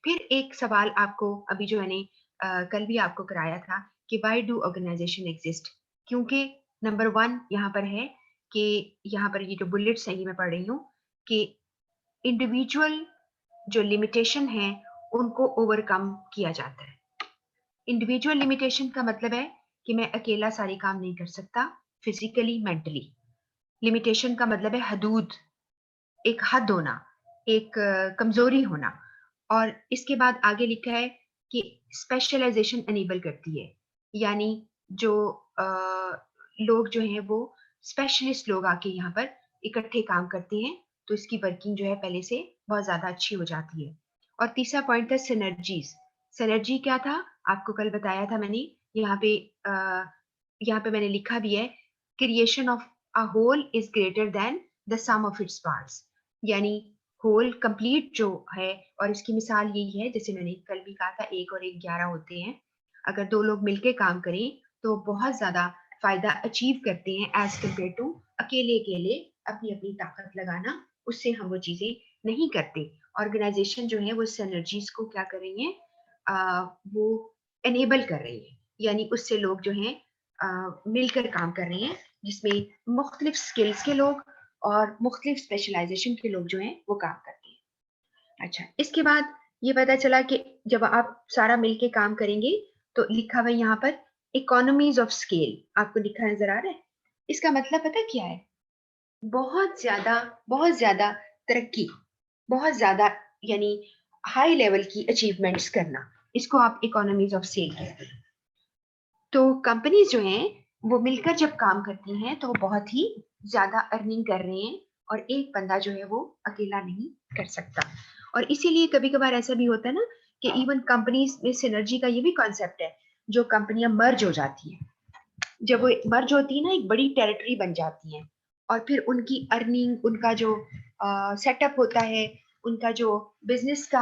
फिर एक सवाल आपको अभी जो मैंने कल भी आपको कराया था कि व्हाई डू ऑर्गेनाइजेशन एग्जिस्ट, क्योंकि नंबर वन यहाँ पर है कि यहाँ पर ये जो बुलेट्स हैं ये मैं पढ़ रही हूँ कि इंडिविजुअल जो लिमिटेशन है उनको ओवरकम किया जाता है। इंडिविजुअल लिमिटेशन का मतलब है कि मैं अकेला सारे काम नहीं कर सकता, फिजिकली मेंटली। लिमिटेशन का मतलब है हदूद, एक हद होना, एक कमजोरी होना। और इसके बाद आगे लिखा है कि स्पेशलाइजेशन एनेबल करती है, यानी जो लोग जो हैं वो स्पेशलिस्ट लोग आके यहाँ पर इकट्ठे काम करते हैं, तो इसकी वर्किंग जो है पहले से बहुत ज़्यादा अच्छी हो जाती है। और तीसरा पॉइंट था सिनर्जीज़। सिनर्जी क्या था? आपको कल बताया था मैंने, यहाँ पे अ, यहाँ पे मैंने लिखा भी है, creation of a whole is greater than the sum of its parts. यानी होल कंप्लीट जो है, और इसकी मिसाल यही है, जैसे मैंने कल भी कहा था 1 और 1 11 होते हैं। अगर 2 लोग मिलके काम करें, तो बहुत ज़्यादा फ़ायदा अचीव करते हैं एज़ कम्पेयर टू अकेले-अकेले अपनी-अपनी ताकत लगाना, उससे हम वो चीज़ें नहीं करते। ऑर्गेनाइज़ेशन जो है वो सिनर्जीज़ को क्या कर रही है, वो एनेबल कर रही है। यानी उससे लोग जो हैं मिलकर काम कर रहे हैं, जिसमें मुख्तलिफ स्किल्स के लोग और मुख्तलिफ स्पेशलाइज़ेशन के लोग जो हैं वो काम करते हैं। अच्छा, इसके बाद ये पता चला कि जब आप सारा मिलके काम करेंगे, तो लिखा हुआ है यहाँ पर इकोनॉमीज़ ऑफ स्केल, आपको लिखा नज़र आ रहा है? इसका मतलब पता क्या है? बहुत ज़्यादा तरक्की, बहुत ज़्यादा, यानी हाई लेवल की अचीवमेंट्स करना, इसको आप इकोनॉमीज़ ऑफ स्केल कहते हैं। तो कंपनीज़ जो हैं, वो मिलकर जब काम करती हैं, तो वो बहुत ही ज़्यादा अर्निंग कर रहे हैं, और एक बंदा जो है वो अकेला नहीं कर सकता। और इसीलिए कभी-कभार ऐसा भी होता है ना, कि इवन कंपनीज़ में सिनर्जी का ये भी कॉन्सेप्ट है, जो कंपनियाँ मर्ज हो जाती हैं। जब वो मर्ज होती है ना, एक बड़ी टेरिटरी बन जाती है, और फिर उनकी अर्निंग, उनका जो सेटअप होता है, उनका जो बिजनेस का,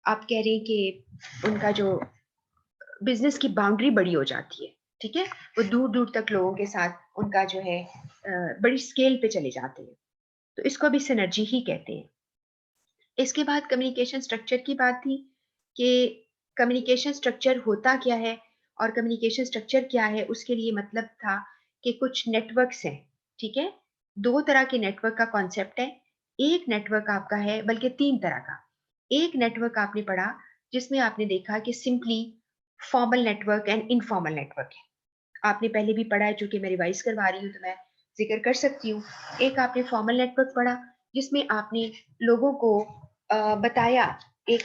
आप कह रहे हैं कि उनका जो बिजनेस की बाउंड्री बड़ी हो जाती है, ठीक है? वो दूर दूर तक लोगों के साथ उनका जो है बड़ी स्केल पे चले जाते हैं, तो इसको भी सिनर्जी ही कहते हैं। इसके बाद कम्युनिकेशन स्ट्रक्चर की बात थी, कि कम्युनिकेशन स्ट्रक्चर होता क्या है, और कम्युनिकेशन स्ट्रक्चर क्या है, उसके लिए मतलब था कि कुछ नेटवर्क्स हैं, ठीक है? 2 तरह के नेटवर्क का कॉन्सेप्ट है। एक नेटवर्क आपका है, बल्कि 3 तरह का। एक नेटवर्क आपने पढ़ा, जिसमें आपने देखा कि simply formal network and informal network है। आपने पहले भी पढ़ा है, चूँकि मैं रिवाइज़ करवा रही हूँ, तो मैं ज़िक्र कर सकती हूँ। एक आपने फॉर्मल नेटवर्क पढ़ा, जिसमें आपने लोगों को बताया, एक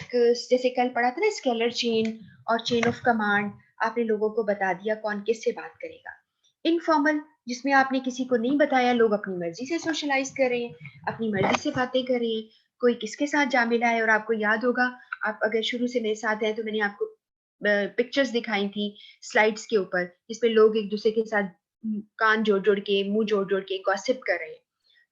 जैसे कल पढ़ा था ना, स्केलर चेन और चेन ऑफ कमांड, आपने लोगों को बता दिया कौन किससे बात करेगा। इनफॉर्मल, जिसमें आपने किसी को नहीं बताया, लोग अपनी मर्ज़ी से सोशलाइज़ कर रहे हैं, अपनी मर्ज़ी से बातें कर रहे हैं, कोई किसके साथ जा मिला है। और आपको याद होगा, आप अगर शुरू से मेरे साथ हैं, तो मैंने आपको पिक्चर्स दिखाई थी स्लाइड्स के ऊपर, जिसमें लोग एक दूसरे के साथ कान जोड़-जोड़ के, मुँह जोड़-जोड़ के गॉसिप कर रहे हैं।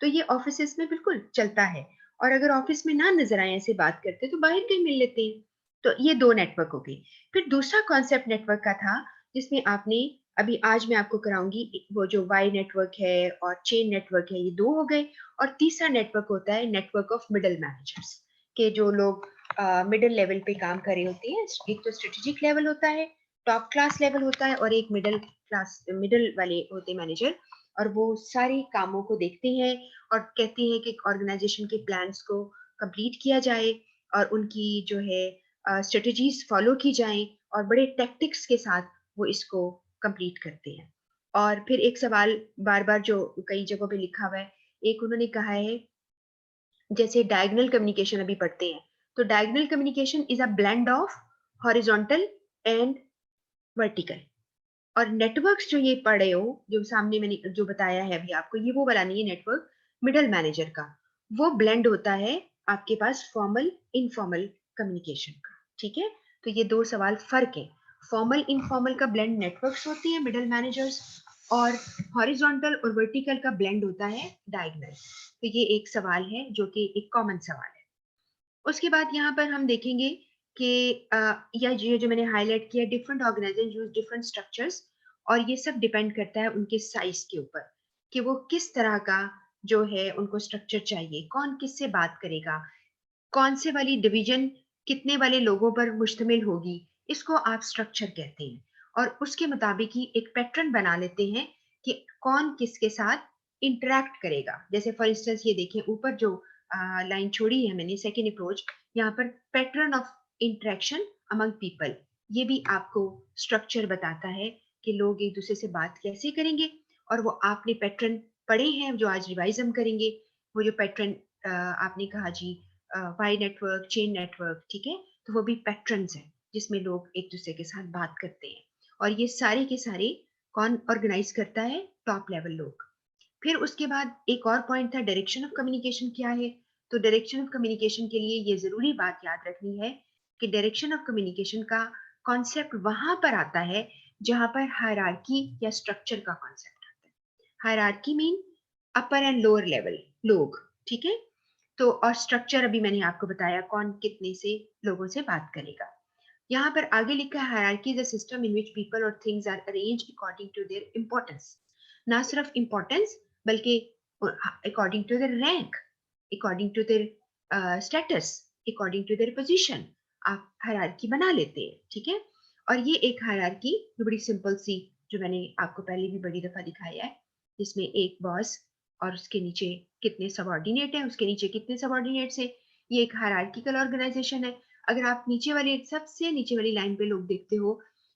तो ये ऑफ़िसेज़ में बिल्कुल चलता है, और अगर ऑफ़िस में ना नज़र आएँ ऐसे बात करते, तो बाहर कहीं मिल लेते हैं। तो ये 2 नेटवर्क हो गए। फिर दूसरा कॉन्सेप्ट नेटवर्क का था, जिसमें आपने, अभी आज मैं आपको कराऊँगी, वो जो वाई नेटवर्क है और चेन नेटवर्क है, ये 2 हो गए। और तीसरा नेटवर्क होता है नेटवर्क ऑफ मिडल मैनेजर्स, के जो लोग मिडल लेवल पे काम कर रहे होते हैं। एक तो स्ट्रेटेजिक लेवल होता है, टॉप क्लास लेवल होता है, और एक मिडल वाले होते हैं मैनेजर, और वो सारे कामों को देखते हैं, और कहते हैं कि ऑर्गेनाइजेशन के प्लान्स को कंप्लीट किया जाए, और उनकी जो है स्ट्रेटजीज फॉलो की जाएं, और बड़े टैक्टिक्स के साथ वो इसको कंप्लीट करते हैं। और फिर एक सवाल बार बार जो कई जगहों पे लिखा हुआ है, एक उन्होंने कहा है, जैसे डायगोनल कम्युनिकेशन अभी पढ़ते हैं, तो diagonal communication is a blend of horizontal and vertical. और नेटवर्क्स जो ये पढ़े हो, जो सामने मैंने जो बताया है अभी आपको, ये वो वाला नहीं है नेटवर्क मिडल मैनेजर का, वो ब्लेंड होता है आपके पास फॉर्मल इनफॉर्मल कम्युनिकेशन का, ठीक है? तो ये 2 सवाल फर्क है। फॉर्मल इनफॉर्मल का ब्लेंड नेटवर्क्स होती है मिडल मैनेजर्स, और हॉरिजॉन्टल और वर्टिकल का ब्लेंड होता है डायगोनल। तो ये एक सवाल है, जो कि एक कॉमन सवाल है। उसके बाद यहाँ पर हम देखेंगे कि या ये जो मैंने हाइलाइट किया, different organization use different structures, और ये सब डिपेंड करता है उनके साइज के ऊपर, कि वो किस तरह का जो है उनको स्ट्रक्चर चाहिए, कौन किससे बात करेगा, कौन से वाली डिवीजन कितने वाले लोगों पर मुश्तमिल होगी, इसको आप स्ट्रक्चर कहते हैं। और उसके मुताबिक ही एक पैटर्न बना लेते हैं, कि कौन किसके साथ इंटरैक्ट करेगा। जैसे फॉर इंस्टेंस ये देखें, ऊपर जो लाइन छोड़ी है मैंने, सेकेंड अप्रोच, यहाँ पर pattern of interaction among people, ये भी आपको स्ट्रक्चर बताता है कि लोग एक दूसरे से बात कैसे करेंगे। और वो आपने पैटर्न पढ़े हैं, जो आज रिवाइज हम करेंगे, वो जो पैटर्न आपने कहा जी, वाई नेटवर्क, चेन नेटवर्क, ठीक है? तो वो भी पैटर्न्स हैं, जिसमें लोग एक दूसरे के साथ बात करते हैं। और ये सारे के सारे कौन ऑर्गेनाइज करता है? टॉप लेवल लोग। फिर उसके बाद एक और पॉइंट था, डायरेक्शन ऑफ कम्युनिकेशन क्या है? तो डायरेक्शन ऑफ कम्युनिकेशन के लिए ये ज़रूरी बात याद रखनी है कि डायरेक्शन ऑफ कम्युनिकेशन का कॉन्सेप्ट वहाँ पर आता है जहाँ पर हायरार्की या स्ट्रक्चर का कॉन्सेप्ट आता है। Hierarchy mean upper and lower level लोग, ठीक है? तो और स्ट्रक्चर अभी मैंने आपको बताया कौन कितने से लोगों से बात करेगा। यहाँ पर आगे लिखा है hierarchy is a system in which people और things are arranged according to their importance. ना सिर्फ इंपॉर्टेंस बल्कि according to their rank, according to their status, according to their position आप हायरार्की बना लेते हैं, ठीक है? और ये एक हायरार्की बड़ी सिंपल सी जो मैंने आपको पहले भी बड़ी दफा दिखाया है, जिसमें एक बॉस और उसके नीचे कितने सबऑर्डिनेट हैं, उसके नीचे कितने सबऑर्डिनेट्स हैं, ये एक हायरार्किकल ऑर्गेनाइजेशन है। अगर आप नीचे वाले सबसे नीचे वाली लाइन पे लोग देखते हो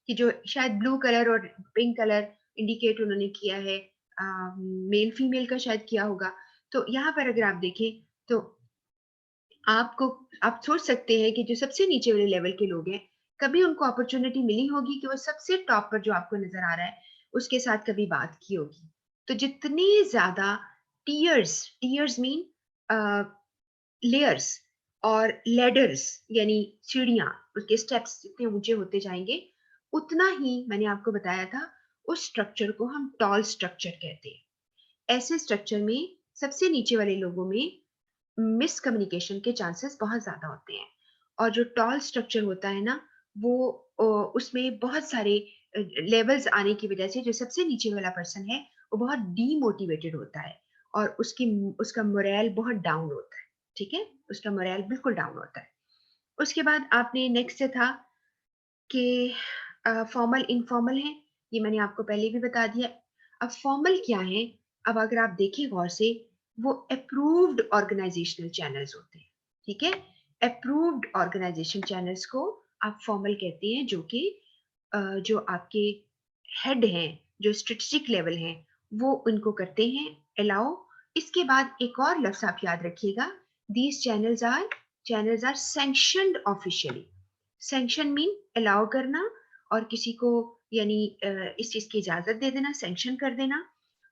कि जो शायद ब्लू कलर और पिंक कलर इंडिकेट उन्होंने किया है, मेल फीमेल का शायद किया होगा, तो यहाँ पर अगर आप देखें तो आपको आप सोच सकते हैं कि जो सबसे नीचे वाले लेवल के लोग हैं, कभी उनको अपॉर्चुनिटी मिली होगी कि वो सबसे टॉप पर जो आपको नजर आ रहा है उसके साथ कभी बात की होगी। तो जितने ज्यादा टीयर्स, टीयर्स मीन लेयर्स और लेडर्स यानी सीढ़ियां, उसके स्टेप्स जितने ऊंचे होते जाएंगे उतना ही मैंने आपको बताया था उस स्ट्रक्चर को हम टॉल स्ट्रक्चर कहते हैं। ऐसे स्ट्रक्चर में सबसे नीचे वाले लोगों में मिसकम्युनिकेशन के चांसेस बहुत ज्यादा होते हैं। और जो टॉल स्ट्रक्चर होता है ना वो उसमें बहुत सारे लेवल्स आने की वजह से जो सबसे नीचे वाला पर्सन है वो बहुत डीमोटिवेटेड होता है और उसका मोरल बहुत डाउन होता है, ठीक है? उसका मोरल बिल्कुल डाउन होता है। उसके बाद आपने नेक्स्ट से था कि फॉर्मल इनफॉर्मल है, ये मैंने आपको पहले भी बता दिया। अब फॉर्मल क्या है, अब अगर आप देखिए गौर से, वो अप्रूव्ड ऑर्गेनाइजेशनल चैनल्स होते हैं, ठीक है? अप्रूव्ड ऑर्गेनाइजेशन चैनल्स को आप फॉर्मल कहते हैं, जो कि जो आपके हेड हैं, जो स्ट्रेटेजिक लेवल हैं, वो उनको करते हैं अलाउ। इसके बाद एक और लफ्ज आप याद रखिएगा, these channels are sanctioned officially. Sanction mean allow करना और किसी को यानी इस चीज की इजाजत दे देना, सैंक्शन कर देना,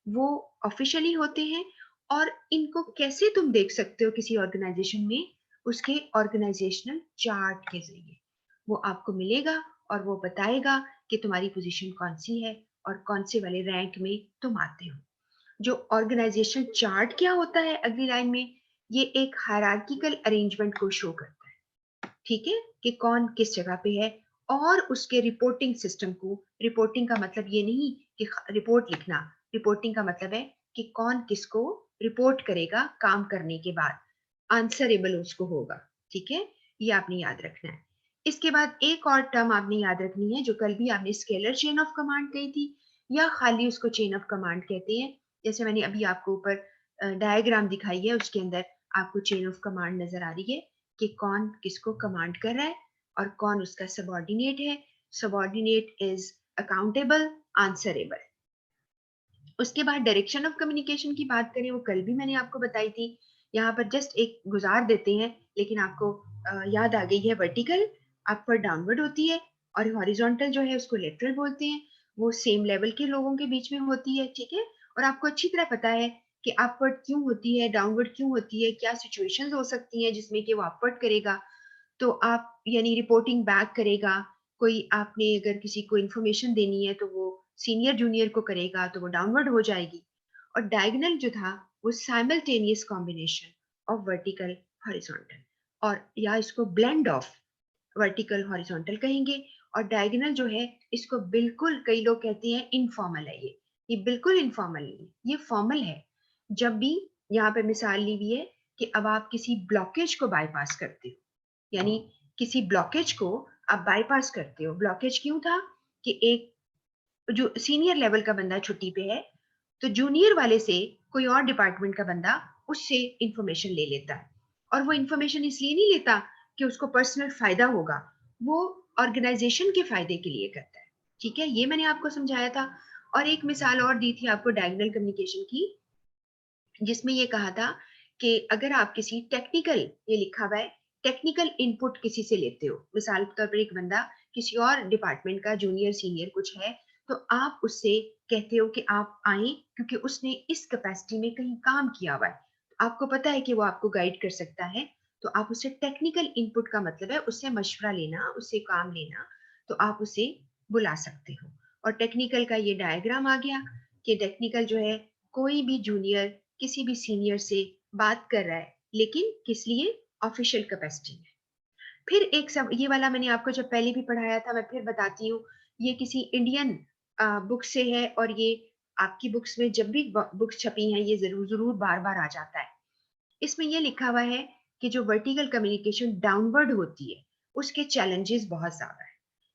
वो ऑफिशियली होते हैं। और इनको कैसे तुम देख सकते हो किसी ऑर्गेनाइजेशन में, उसके ऑर्गेनाइजेशनल चार्ट के जरिए वो आपको मिलेगा और वो बताएगा कि तुम्हारी पोजीशन कौन सी है और कौन से वाले रैंक में तुम आते हो। जो ऑर्गेनाइजेशन चार्ट क्या होता है अगली लाइन में, ये एक हायरार्किकल अरेंजमेंट को शो करता है, ठीक है? कि कौन किस जगह पे है और उसके रिपोर्टिंग सिस्टम को, रिपोर्टिंग का मतलब ये नहीं कि रिपोर्ट लिखना, रिपोर्टिंग का मतलब है कि कौन किसको रिपोर्ट करेगा काम करने के बाद, आंसरेबल उसको होगा, ठीक है? ये आपने याद रखना है। इसके बाद एक और टर्म आपने याद रखनी है जो कल भी आपने स्केलर चेन ऑफ कमांड कही थी, या खाली उसको चेन ऑफ कमांड कहते हैं। जैसे मैंने अभी आपको ऊपर डायग्राम दिखाई है, उसके अंदर आपको चेन ऑफ कमांड नजर आ रही है कि कौन किसको कमांड कर रहा है और कौन उसका सबऑर्डिनेट है। Subordinate is accountable, answerable. उसके बाद डायरेक्शन ऑफ कम्युनिकेशन की बात करें, वो कल भी मैंने आपको बताई थी, यहाँ पर जस्ट एक गुजार देते हैं, लेकिन आपको याद आ गई है। वर्टिकल अपवर्ड डाउनवर्ड होती है और हॉरिजॉन्टल जो है उसको लेटरल बोलते हैं, वो सेम लेवल के लोगों के बीच में होती है, ठीक है? और आपको अच्छी तरह पता है कि अपवर्ड क्यों होती है, डाउनवर्ड क्यों होती है, क्या सिचुएशंस हो सकती हैं जिसमें कि वो अपवर्ड करेगा तो आप यानी रिपोर्टिंग बैक करेगा। कोई आपने अगर किसी को इंफॉर्मेशन देनी है तो वो सीनियर जूनियर को करेगा तो वो डाउनवर्ड हो जाएगी। और डायगोनल जो था वो simultaneous combination of vertical horizontal, और या इसको ब्लेंड ऑफ वर्टिकल हॉरिजॉन्टल कहेंगे। और डायगोनल जो है इसको बिल्कुल कई लोग कहते हैं इनफॉर्मल है, ये बिल्कुल इनफॉर्मल नहीं है, ये फॉर्मल है। जब भी यहाँ पे मिसाल ली हुई है कि अब आप किसी ब्लॉकेज को बाईपास करते हो, यानी किसी ब्लॉकेज को आप बाईपास करते हो। ब्लॉकेज क्यों था कि एक जो सीनियर लेवल का बंदा छुट्टी पे है तो जूनियर वाले से कोई और डिपार्टमेंट का बंदा उससे इंफॉर्मेशन ले लेता है, और वो इंफॉर्मेशन इसलिए नहीं लेता कि उसको पर्सनल फायदा होगा, वो ऑर्गेनाइजेशन के फायदे के लिए करता है, ठीक है? ये मैंने आपको समझाया था। और एक मिसाल और दी थी आपको डायगोनल कम्युनिकेशन की, जिसमें ये कहा था कि अगर आप किसी टेक्निकल, ये लिखा हुआ है, टेक्निकल इनपुट किसी से लेते हो, मिसाल के तौर पर एक बंदा किसी और डिपार्टमेंट का जूनियर सीनियर कुछ है, तो आप उससे कहते हो कि आप आए क्योंकि उसने इस कैपेसिटी में कहीं काम किया हुआ है, आपको पता है कि वो आपको गाइड कर सकता है, तो आप उससे टेक्निकल इनपुट का मतलब है उससे मशवरा लेना, उससे काम लेना, तो आप उसे बुला सकते हो। और टेक्निकल का ये डायग्राम आ गया कि टेक्निकल जो है कोई भी जूनियर किसी भी सीनियर से बात कर रहा है, लेकिन किस लिए? ऑफिशियल कैपेसिटी में। फिर एक सब ये वाला मैंने आपको जब पहले भी पढ़ाया था, मैं फिर बताती हूँ। ये किसी इंडियन बुक से है और ये आपकी बुक्स में जब भी बुक्स छपी हैं ये जरूर जरूर बार बार आ जाता है। इसमें ये लिखा हुआ है कि जो वर्टिकल कम्युनिकेशन डाउनवर्ड होती है उसके चैलेंजेस बहुत ज्यादा है,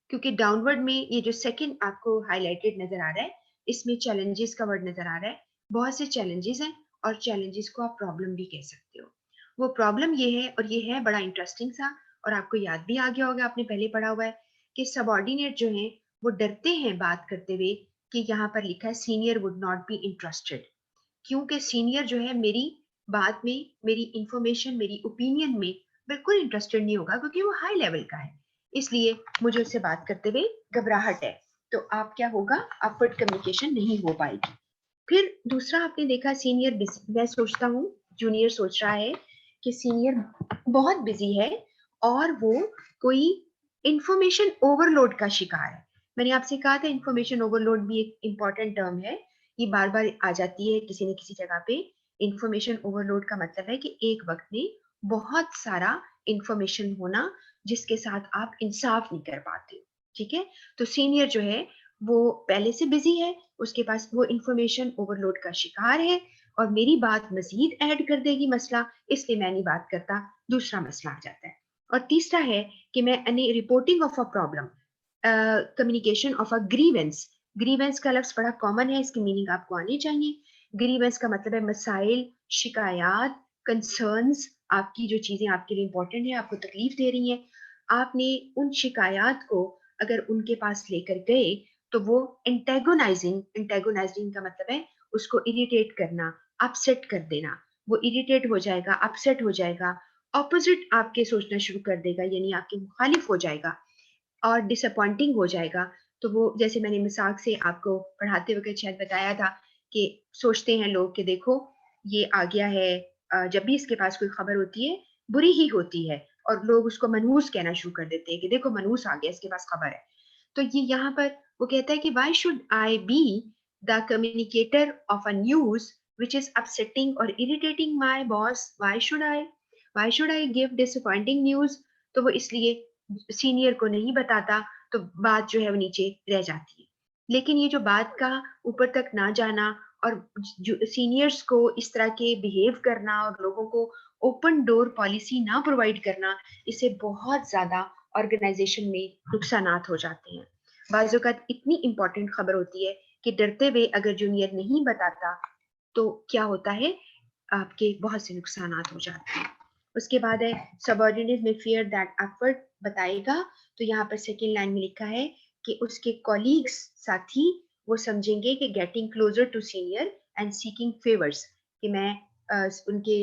क्योंकि डाउनवर्ड में ये जो सेकंड आपको हाईलाइटेड नजर आ रहा है इसमें चैलेंजेस का वर्ड नजर आ रहा है। बहुत से चैलेंजेस हैं और चैलेंजेस को आप प्रॉब्लम भी कह सकते हो। वो प्रॉब्लम ये है और ये है बड़ा इंटरेस्टिंग सा, और आपको याद भी आ गया होगा, आपने पहले पढ़ा हुआ है कि सबऑर्डिनेट जो है वो डरते हैं बात करते हुए कि यहाँ पर लिखा है senior would not be interested, क्योंकि सीनियर जो है मेरी बात में, मेरी इंफॉर्मेशन, मेरी ओपिनियन में बिल्कुल इंटरेस्टेड नहीं होगा, क्योंकि वो हाई लेवल का है, इसलिए मुझे उससे बात करते हुए घबराहट है। तो आप क्या होगा, अपवर्ड कम्युनिकेशन नहीं हो पाएगी। फिर दूसरा आपने देखा सीनियर, मैं सोचता हूँ जूनियर सोच रहा है कि सीनियर बहुत बिजी है और वो कोई इंफॉर्मेशन ओवरलोड का शिकार है। मैंने आपसे कहा था इंफॉर्मेशन ओवरलोड भी एक इंपॉर्टेंट टर्म है, ये बार बार आ जाती है किसी न किसी जगह पे। इंफॉर्मेशन ओवरलोड का मतलब है कि एक वक्त में बहुत सारा इंफॉर्मेशन होना जिसके साथ आप इंसाफ नहीं कर पाते। ठीक है, तो सीनियर जो है वो पहले से बिजी है, उसके पास वो इंफॉर्मेशन ओवरलोड का शिकार है, और मेरी बात मजीद ऐड कर देगी मसला, इसलिए मैं नहीं बात करता, दूसरा मसला आ जाता है। और तीसरा है कि मैं reporting of a problem, communication of a grievance. Grievance का लफ्ज बड़ा कॉमन है, इसकी मीनिंग आपको आनी चाहिए। ग्रीवेंस का मतलब है मसाइल, शिकायत, कंसर्न्स, आपकी जो चीजें आपके लिए इंपॉर्टेंट है, आपको तकलीफ दे रही हैं, आपने उन शिकायत को अगर उनके पास लेकर गए तो वो इंटेगोनाइजिंग का मतलब है उसको इरिटेट करना, अपसेट कर देना। वो इरिटेट हो जाएगा, अपसेट हो जाएगा, ऑपोजिट आपके सोचना शुरू कर देगा, यानी आपके मुखालिफ हो जाएगा और डिसअपॉइंटिंग हो जाएगा। तो वो जैसे मैंने मिसाल से आपको पढ़ाते वक्त शायद बताया था कि सोचते हैं लोग कि देखो ये आ गया है, जब भी इसके पास कोई खबर होती है बुरी ही होती है, और लोग उसको मनहूस कहना शुरू कर देते हैं कि देखो मनहूस आ गया, इसके पास खबर है। तो ये यहाँ पर वो कहता है कि why should I be the communicator of a news which is upsetting और irritating my boss, why should I give disappointing news. तो वो इसलिए सीनियर को नहीं बताता, तो बात जो है वो नीचे रह जाती है। लेकिन ये जो बात का ऊपर तक ना जाना और सीनियर्स को इस तरह के बिहेव करना और लोगों को ओपन डोर पॉलिसी ना प्रोवाइड करना, इससे बहुत ज्यादा ऑर्गेनाइजेशन में नुकसानात हो जाते हैं। बाजू का इतनी इंपॉर्टेंट खबर होती है कि डरते हुए अगर जूनियर नहीं बताता तो क्या होता है, आपके बहुत से नुकसानात हो जाते हैं। उसके बाद है सबऑर्डिनेट में फियर दैट एफर्ट बताएगा, तो यहाँ पर सेकेंड लाइन में लिखा है कि उसके कॉलीग्स, साथी, वो समझेंगे कि getting closer to senior and seeking favours, कि मैं उनके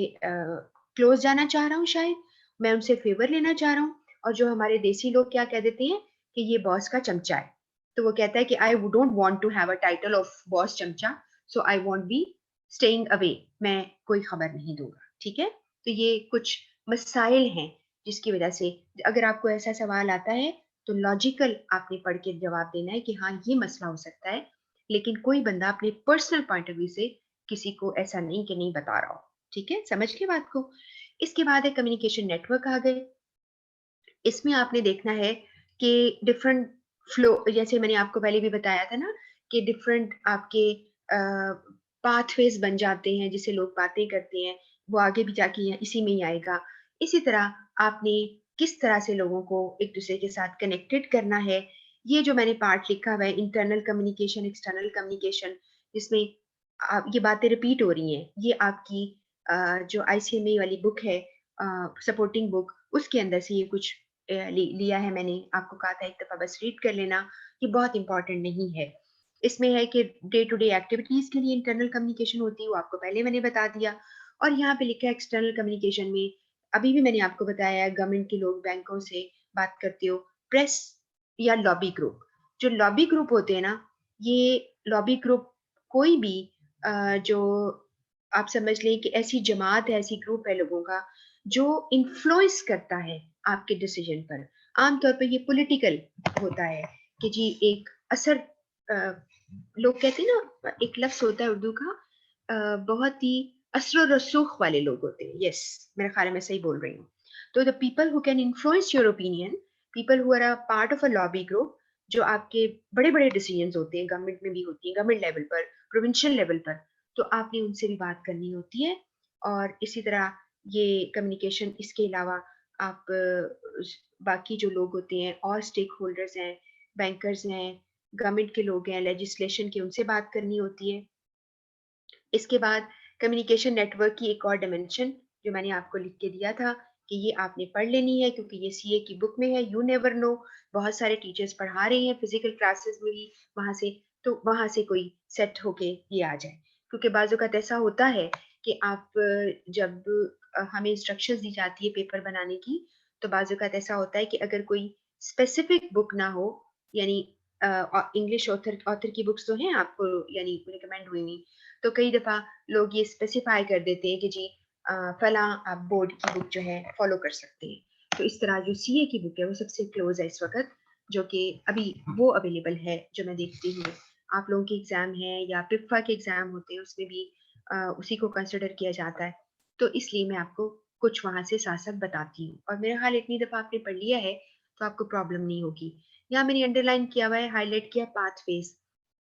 क्लोज जाना चाह रहा हूँ, शायद मैं उनसे फेवर लेना चाह रहा हूँ। और जो हमारे देसी लोग क्या कह देते हैं कि ये बॉस का चमचा है, तो वो कहता है कि I don't want to have a title of boss चमचा, so I won't be staying away, मैं कोई खबर नहीं दूंगा। ठीक है, तो ये कुछ मसाइल हैं जिसकी वजह से अगर आपको ऐसा सवाल आता है तो लॉजिकल आपने पढ़ के जवाब देना है कि हाँ ये मसला हो सकता है, लेकिन कोई बंदा अपने पर्सनल पॉइंट ऑफ व्यू से किसी को ऐसा नहीं कि नहीं बता रहा हो। ठीक है, समझ के बात को। इसके बाद है कम्युनिकेशन नेटवर्क आ गए। इसमें आपने देखना है कि डिफरेंट फ्लो, जैसे मैंने आपको पहले भी बताया था ना कि डिफरेंट आपके पाथवेज बन जाते हैं जिससे लोग बातें करते हैं, वो आगे भी जाके इसी में ही आएगा। इसी तरह आपने किस तरह से लोगों को एक दूसरे के साथ कनेक्टेड करना है, ये जो मैंने पार्ट लिखा हुआ है इंटरनल कम्युनिकेशन, एक्सटर्नल कम्युनिकेशन, जिसमें आप ये बातें रिपीट हो रही हैं, ये आपकी जो आईसीएमए वाली बुक है, सपोर्टिंग बुक, उसके अंदर से ये कुछ लिया है मैंने, आपको कहा था एक दफा बस रीड कर लेना, ये बहुत इंपॉर्टेंट नहीं है। इसमें है कि डे टू डे एक्टिविटीज के लिए इंटरनल कम्युनिकेशन होती है, वो आपको पहले मैंने बता दिया। और यहाँ पे लिखा है एक्सटर्नल कम्युनिकेशन में, अभी भी मैंने आपको बताया, गवर्नमेंट के लोग बैंकों से बात करते हो, प्रेस या लॉबी ग्रुप। जो लॉबी ग्रुप होते हैं ना, ये लॉबी ग्रुप कोई भी जो आप समझ लें कि ऐसी जमात है, ऐसी ग्रुप है लोगों का जो इन्फ्लुएंस करता है आपके डिसीजन पर। आमतौर पे ये पॉलिटिकल होता है कि जी एक असर, लोग कहते हैं ना, एक लफ्ज होता है उर्दू का, बहुत ही असर रसूख वाले लोग होते हैं। यस, मेरे ख्याल में सही बोल रही हूँ। तो the people who can influence your opinion, people who are a part of a lobby group, जो आपके बड़े बड़े डिसीजन होते हैं, गवर्नमेंट में भी होती है, गवर्नमेंट लेवल पर, प्रोविंशियल लेवल पर, तो आपने उनसे भी बात करनी होती है। और इसी तरह ये कम्युनिकेशन, इसके अलावा आप बाकी जो लोग होते हैं और स्टेक होल्डर्स हैं, बैंकर्स हैं, गवर्नमेंट के लोग हैं, लेजिस्लेशन के, उनसे बात करनी होती है। इसके बाद कम्युनिकेशन नेटवर्क की एक और डायमेंशन जो मैंने आपको लिख के दिया था कि ये आपने पढ़ लेनी है, क्योंकि ये सीए की बुक में है। यू नेवर नो, बहुत सारे टीचर्स पढ़ा रहे हैं फिजिकल क्लासेस में भी वहां से, तो वहां से कोई सेट होके ये आ जाए। क्योंकि बाजू का ऐसा होता है कि आप जब हमें इंस्ट्रक्शंस दी जाती है पेपर बनाने की, तो बाजू का ऐसा होता है कि अगर कोई स्पेसिफिक बुक ना हो, यानी इंग्लिश ऑथर ऑथर की बुक्स तो हैं आपको, यानी रिकमेंड हुई हुई, तो कई दफा लोग ये स्पेसिफाई कर देते हैं कि जी फला आप बोर्ड की बुक जो है फॉलो कर सकते हैं। तो इस तरह जो सीए की बुक है वो सबसे क्लोज है इस वक्त, जो कि अभी वो अवेलेबल है, जो मैं देखती हूँ। आप लोगों के एग्जाम है या पिपफा के एग्जाम होते हैं, उसमें भी उसी को कंसिडर किया जाता है। तो इसलिए मैं आपको कुछ वहां से साथ साथ बताती हूँ, और मेरा हाल इतनी दफा आपने पढ़ लिया है तो आपको प्रॉब्लम नहीं होगी। यहाँ मैंने अंडरलाइन किया हुआ है, हाईलाइट किया पाथवेज,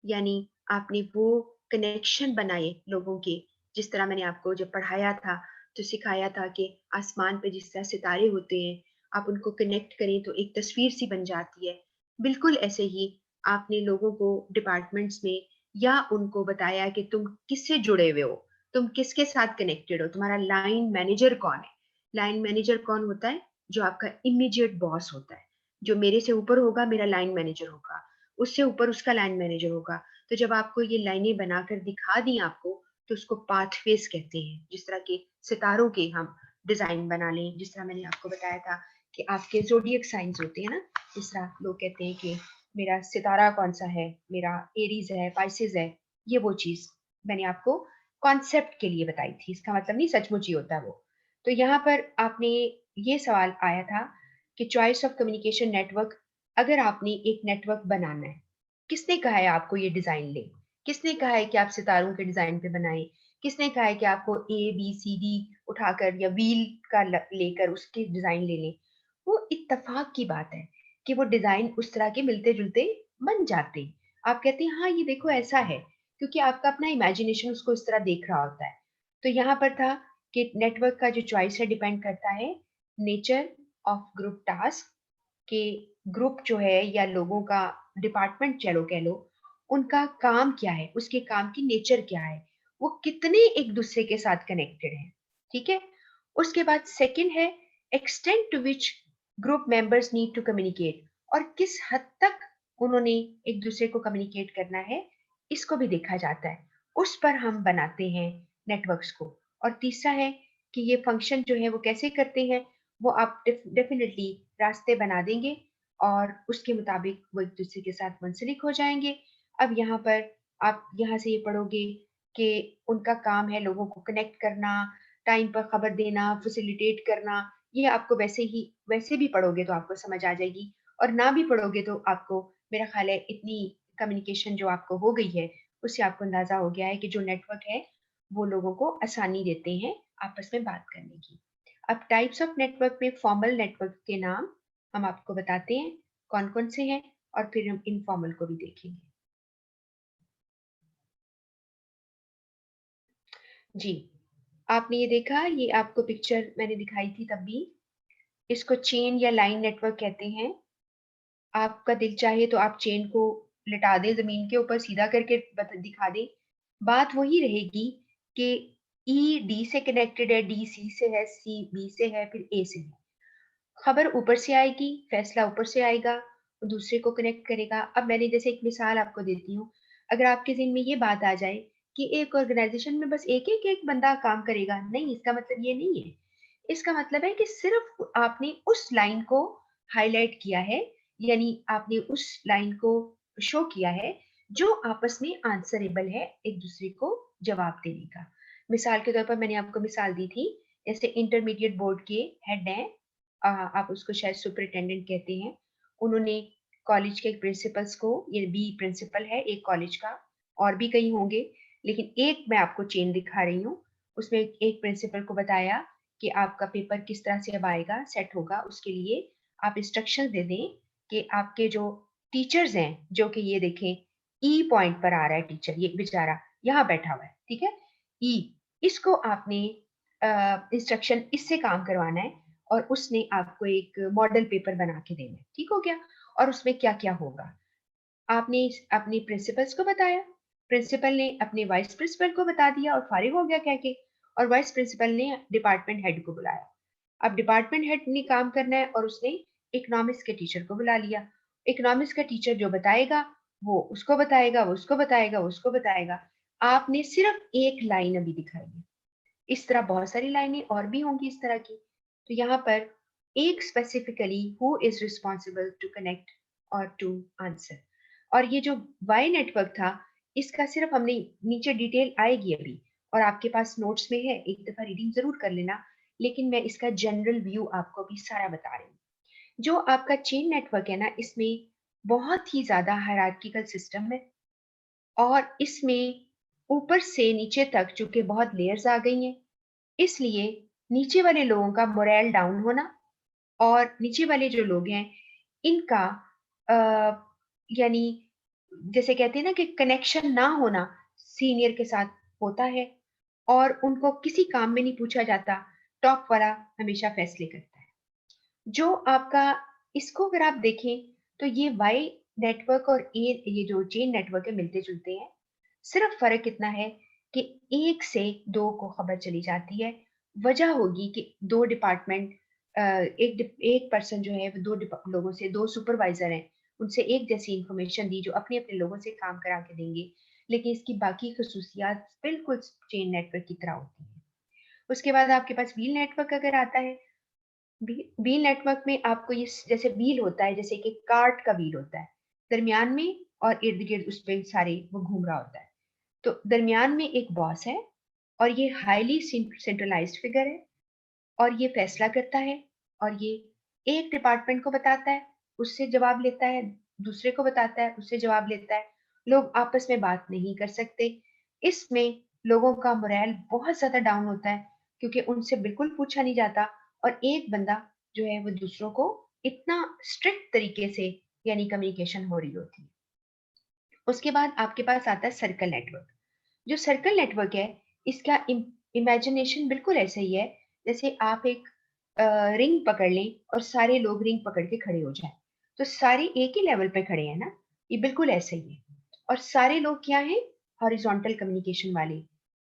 यानी आपने वो कनेक्शन बनाए लोगों के। जिस तरह मैंने आपको जब पढ़ाया था तो सिखाया था कि आसमान पे जिस तरह सितारे होते हैं, आप उनको कनेक्ट करें तो एक तस्वीर सी बन जाती है। बिल्कुल ऐसे ही आपने लोगों को डिपार्टमेंट्स में या उनको बताया कि तुम किससे जुड़े हुए हो, तुम किसके साथ कनेक्टेड हो, तुम्हारा लाइन मैनेजर कौन है। लाइन मैनेजर कौन होता है? जो आपका इमीडिएट बॉस होता है। जो मेरे से ऊपर होगा मेरा लाइन मैनेजर होगा, उससे ऊपर उसका लाइन मैनेजर होगा। तो जब आपको ये लाइनें बनाकर दिखा दी आपको, तो उसको पाथवेज कहते हैं। जिस तरह के सितारों के हम डिजाइन बना लें, जिस तरह मैंने आपको बताया था कि आपके जोडियक साइंस होते हैं ना, जिस तरह लोग कहते हैं कि मेरा सितारा कौन सा है, मेरा एरीज है, पाइसेस है, ये वो चीज मैंने आपको कॉन्सेप्ट के लिए बताई थी। इसका मतलब नहीं सचमुच ही होता है वो। तो यहाँ पर आपने ये सवाल आया था कि चॉइस ऑफ कम्युनिकेशन नेटवर्क, अगर आपने एक नेटवर्क बनाना है, किसने कहा है आपको ये डिजाइन ले? किसने कहा है कि आप सितारों के डिजाइन पे बनाएं? किसने कहा है कि आपको ए बी सी डी उठाकर या व्हील का लेकर उसके डिजाइन ले लें? वो इत्तेफाक की बात है कि वो डिजाइन उस तरह के मिलते जुलते बन जाते हैं। आप कहते हैं हाँ ये देखो ऐसा है, क्योंकि आपका अपना इमेजिनेशन उसको इस तरह देख रहा होता है। तो यहाँ पर था कि नेटवर्क का जो चॉइस है डिपेंड करता है नेचर ऑफ ग्रुप टास्क, कि ग्रुप जो है या लोगों का डिपार्टमेंट चलो कह लो, उनका काम क्या है, उसके काम की नेचर क्या है, वो कितने एक दूसरे के साथ कनेक्टेड है। ठीक है। उसके बाद सेकंड है extent to which group members need to communicate, और किस हद तक उन्होंने एक दूसरे को कम्युनिकेट करना है, इसको भी देखा जाता है। उस पर हम बनाते हैं नेटवर्क्स को। और तीसरा है कि ये फंक्शन जो है वो कैसे करते हैं, वो आप डेफिनेटली रास्ते बना देंगे और उसके मुताबिक वो एक दूसरे के साथ मुंसलिक हो जाएंगे। अब यहाँ पर आप यहाँ से ये पढ़ोगे कि उनका काम है लोगों को कनेक्ट करना, टाइम पर खबर देना, फैसिलिटेट करना। ये आपको वैसे भी पढ़ोगे तो आपको समझ आ जाएगी, और ना भी पढ़ोगे तो आपको, मेरा ख्याल है इतनी कम्युनिकेशन जो आपको हो गई है उससे आपको अंदाजा हो गया है कि जो नेटवर्क है वो लोगों को आसानी देते हैं आपस में बात करने की। अब टाइप्स ऑफ नेटवर्क में फॉर्मल नेटवर्क के नाम हम आपको बताते हैं कौन कौन से हैं, और फिर हम इनफॉर्मल को भी देखेंगे। जी, आपने ये देखा, ये आपको पिक्चर मैंने दिखाई थी तब भी। इसको चेन या लाइन नेटवर्क कहते हैं। आपका दिल चाहे तो आप चेन को लिटा दें जमीन के ऊपर, सीधा करके दिखा दें, बात वही रहेगी कि ई डी से कनेक्टेड है, डी सी से है, सी बी से है, फिर ए से है। खबर ऊपर से आएगी, फैसला ऊपर से आएगा, दूसरे को कनेक्ट करेगा। अब मैंने जैसे एक मिसाल आपको देती हूँ, अगर आपके ज़हन में ये बात आ जाए कि एक ऑर्गेनाइजेशन में बस एक बंदा काम करेगा, नहीं, इसका मतलब ये नहीं है। इसका मतलब है कि सिर्फ आपने उस लाइन को हाईलाइट किया है, यानी आपने उस लाइन को शो किया है जो आपस में आंसरेबल है एक दूसरे को जवाब देने का। मिसाल के तौर पर मैंने आपको मिसाल दी थी, जैसे इंटरमीडिएट बोर्ड के हेड हैं, आप उसको शायद सुपरिटेंडेंट कहते हैं। उन्होंने कॉलेज के प्रिंसिपल्स को, ये बी प्रिंसिपल है एक कॉलेज का, और भी कई होंगे, लेकिन एक मैं आपको चेन दिखा रही हूँ। उसमें एक प्रिंसिपल को बताया कि आपका पेपर किस तरह से अब आएगा, सेट होगा, उसके लिए आप इंस्ट्रक्शन दे दें कि आपके जो टीचर्स हैं, जो कि ये देखें, ई पॉइंट पर आ रहा है टीचर, ये बेचारा यहाँ बैठा हुआ है, ठीक है, ई, इसको आपने इंस्ट्रक्शन इससे काम करवाना है, और उसने आपको एक मॉडल पेपर बना के देना है, ठीक हो गया। और उसमें क्या क्या होगा, आपने अपने प्रिंसिपल्स को बताया, प्रिंसिपल ने अपने वाइस प्रिंसिपल को बता दिया और फारिग हो गया कह के, और वाइस प्रिंसिपल ने डिपार्टमेंट हेड को बुलाया। अब डिपार्टमेंट हेड ने काम करना है और उसने इकोनॉमिक्स के टीचर को बुला लिया। इकोनॉमिक्स का टीचर जो बताएगा वो उसको बताएगा, वो उसको बताएगा, वो उसको बताएगा। आपने सिर्फ एक लाइन अभी दिखाई है, इस तरह बहुत सारी लाइनें और भी होंगी इस तरह की। तो यहाँ पर एक specifically who is responsible to connect और टू आंसर। और ये जो वाई नेटवर्क था, इसका सिर्फ हमने नीचे डिटेल आएगी अभी, और आपके पास नोट्स में है, एक दफा रीडिंग जरूर कर लेना, लेकिन मैं इसका जनरल व्यू आपको अभी सारा बता रही हूँ। जो आपका चेन नेटवर्क है ना, इसमें बहुत ही ज्यादा हायरार्किकल सिस्टम है, और इसमें ऊपर से नीचे तक चूंकि बहुत लेयर्स आ गई हैं, इसलिए नीचे वाले लोगों का मोरल डाउन होना, और नीचे वाले जो लोग हैं इनका अ, यानी जैसे कहते हैं ना कि कनेक्शन ना होना सीनियर के साथ होता है, और उनको किसी काम में नहीं पूछा जाता, टॉप वाला हमेशा फैसले करता है। जो आपका, इसको अगर आप देखें तो ये वाई नेटवर्क और ये जो चेन नेटवर्क है मिलते जुलते हैं। सिर्फ फर्क इतना है कि एक से दो को खबर चली जाती है। वजह होगी कि दो डिपार्टमेंट, एक पर्सन जो है वो लोगों से, दो सुपरवाइजर हैं, उनसे एक जैसी इंफॉर्मेशन दी जो अपने अपने लोगों से काम करा के देंगे, लेकिन इसकी बाकी खसूसियात बिल्कुल चेन नेटवर्क की तरह होती है। उसके बाद आपके पास व्हील नेटवर्क अगर आता है, व्हील नेटवर्क में आपको ये जैसे व्हील होता है, जैसे कि कार्ट का व्हील होता है, दरमियान में और इर्द गिर्द उस पे सारे वो घूम रहा होता है। तो दरमियान में एक बॉस है, और ये हाईली सेंट्रलाइज्ड फिगर है, और ये फैसला करता है, और ये एक डिपार्टमेंट को बताता है, उससे जवाब लेता है, दूसरे को बताता है, उससे जवाब लेता है। लोग आपस में बात नहीं कर सकते। इसमें लोगों का मोरल बहुत ज्यादा डाउन होता है, क्योंकि उनसे बिल्कुल पूछा नहीं जाता, और एक बंदा जो है वो दूसरों को इतना स्ट्रिक्ट तरीके से यानी कम्युनिकेशन हो रही होती है। उसके बाद आपके पास आता है सर्कल नेटवर्क। जो सर्कल नेटवर्क है, इसका इमेजिनेशन बिल्कुल ऐसा ही है, जैसे आप एक रिंग पकड़ लें और सारे लोग रिंग पकड़ के खड़े हो जाएं, तो सारे एक ही लेवल पे खड़े हैं ना, ये बिल्कुल ऐसा ही है। और सारे लोग क्या हैं, हॉरिजॉन्टल कम्युनिकेशन वाले,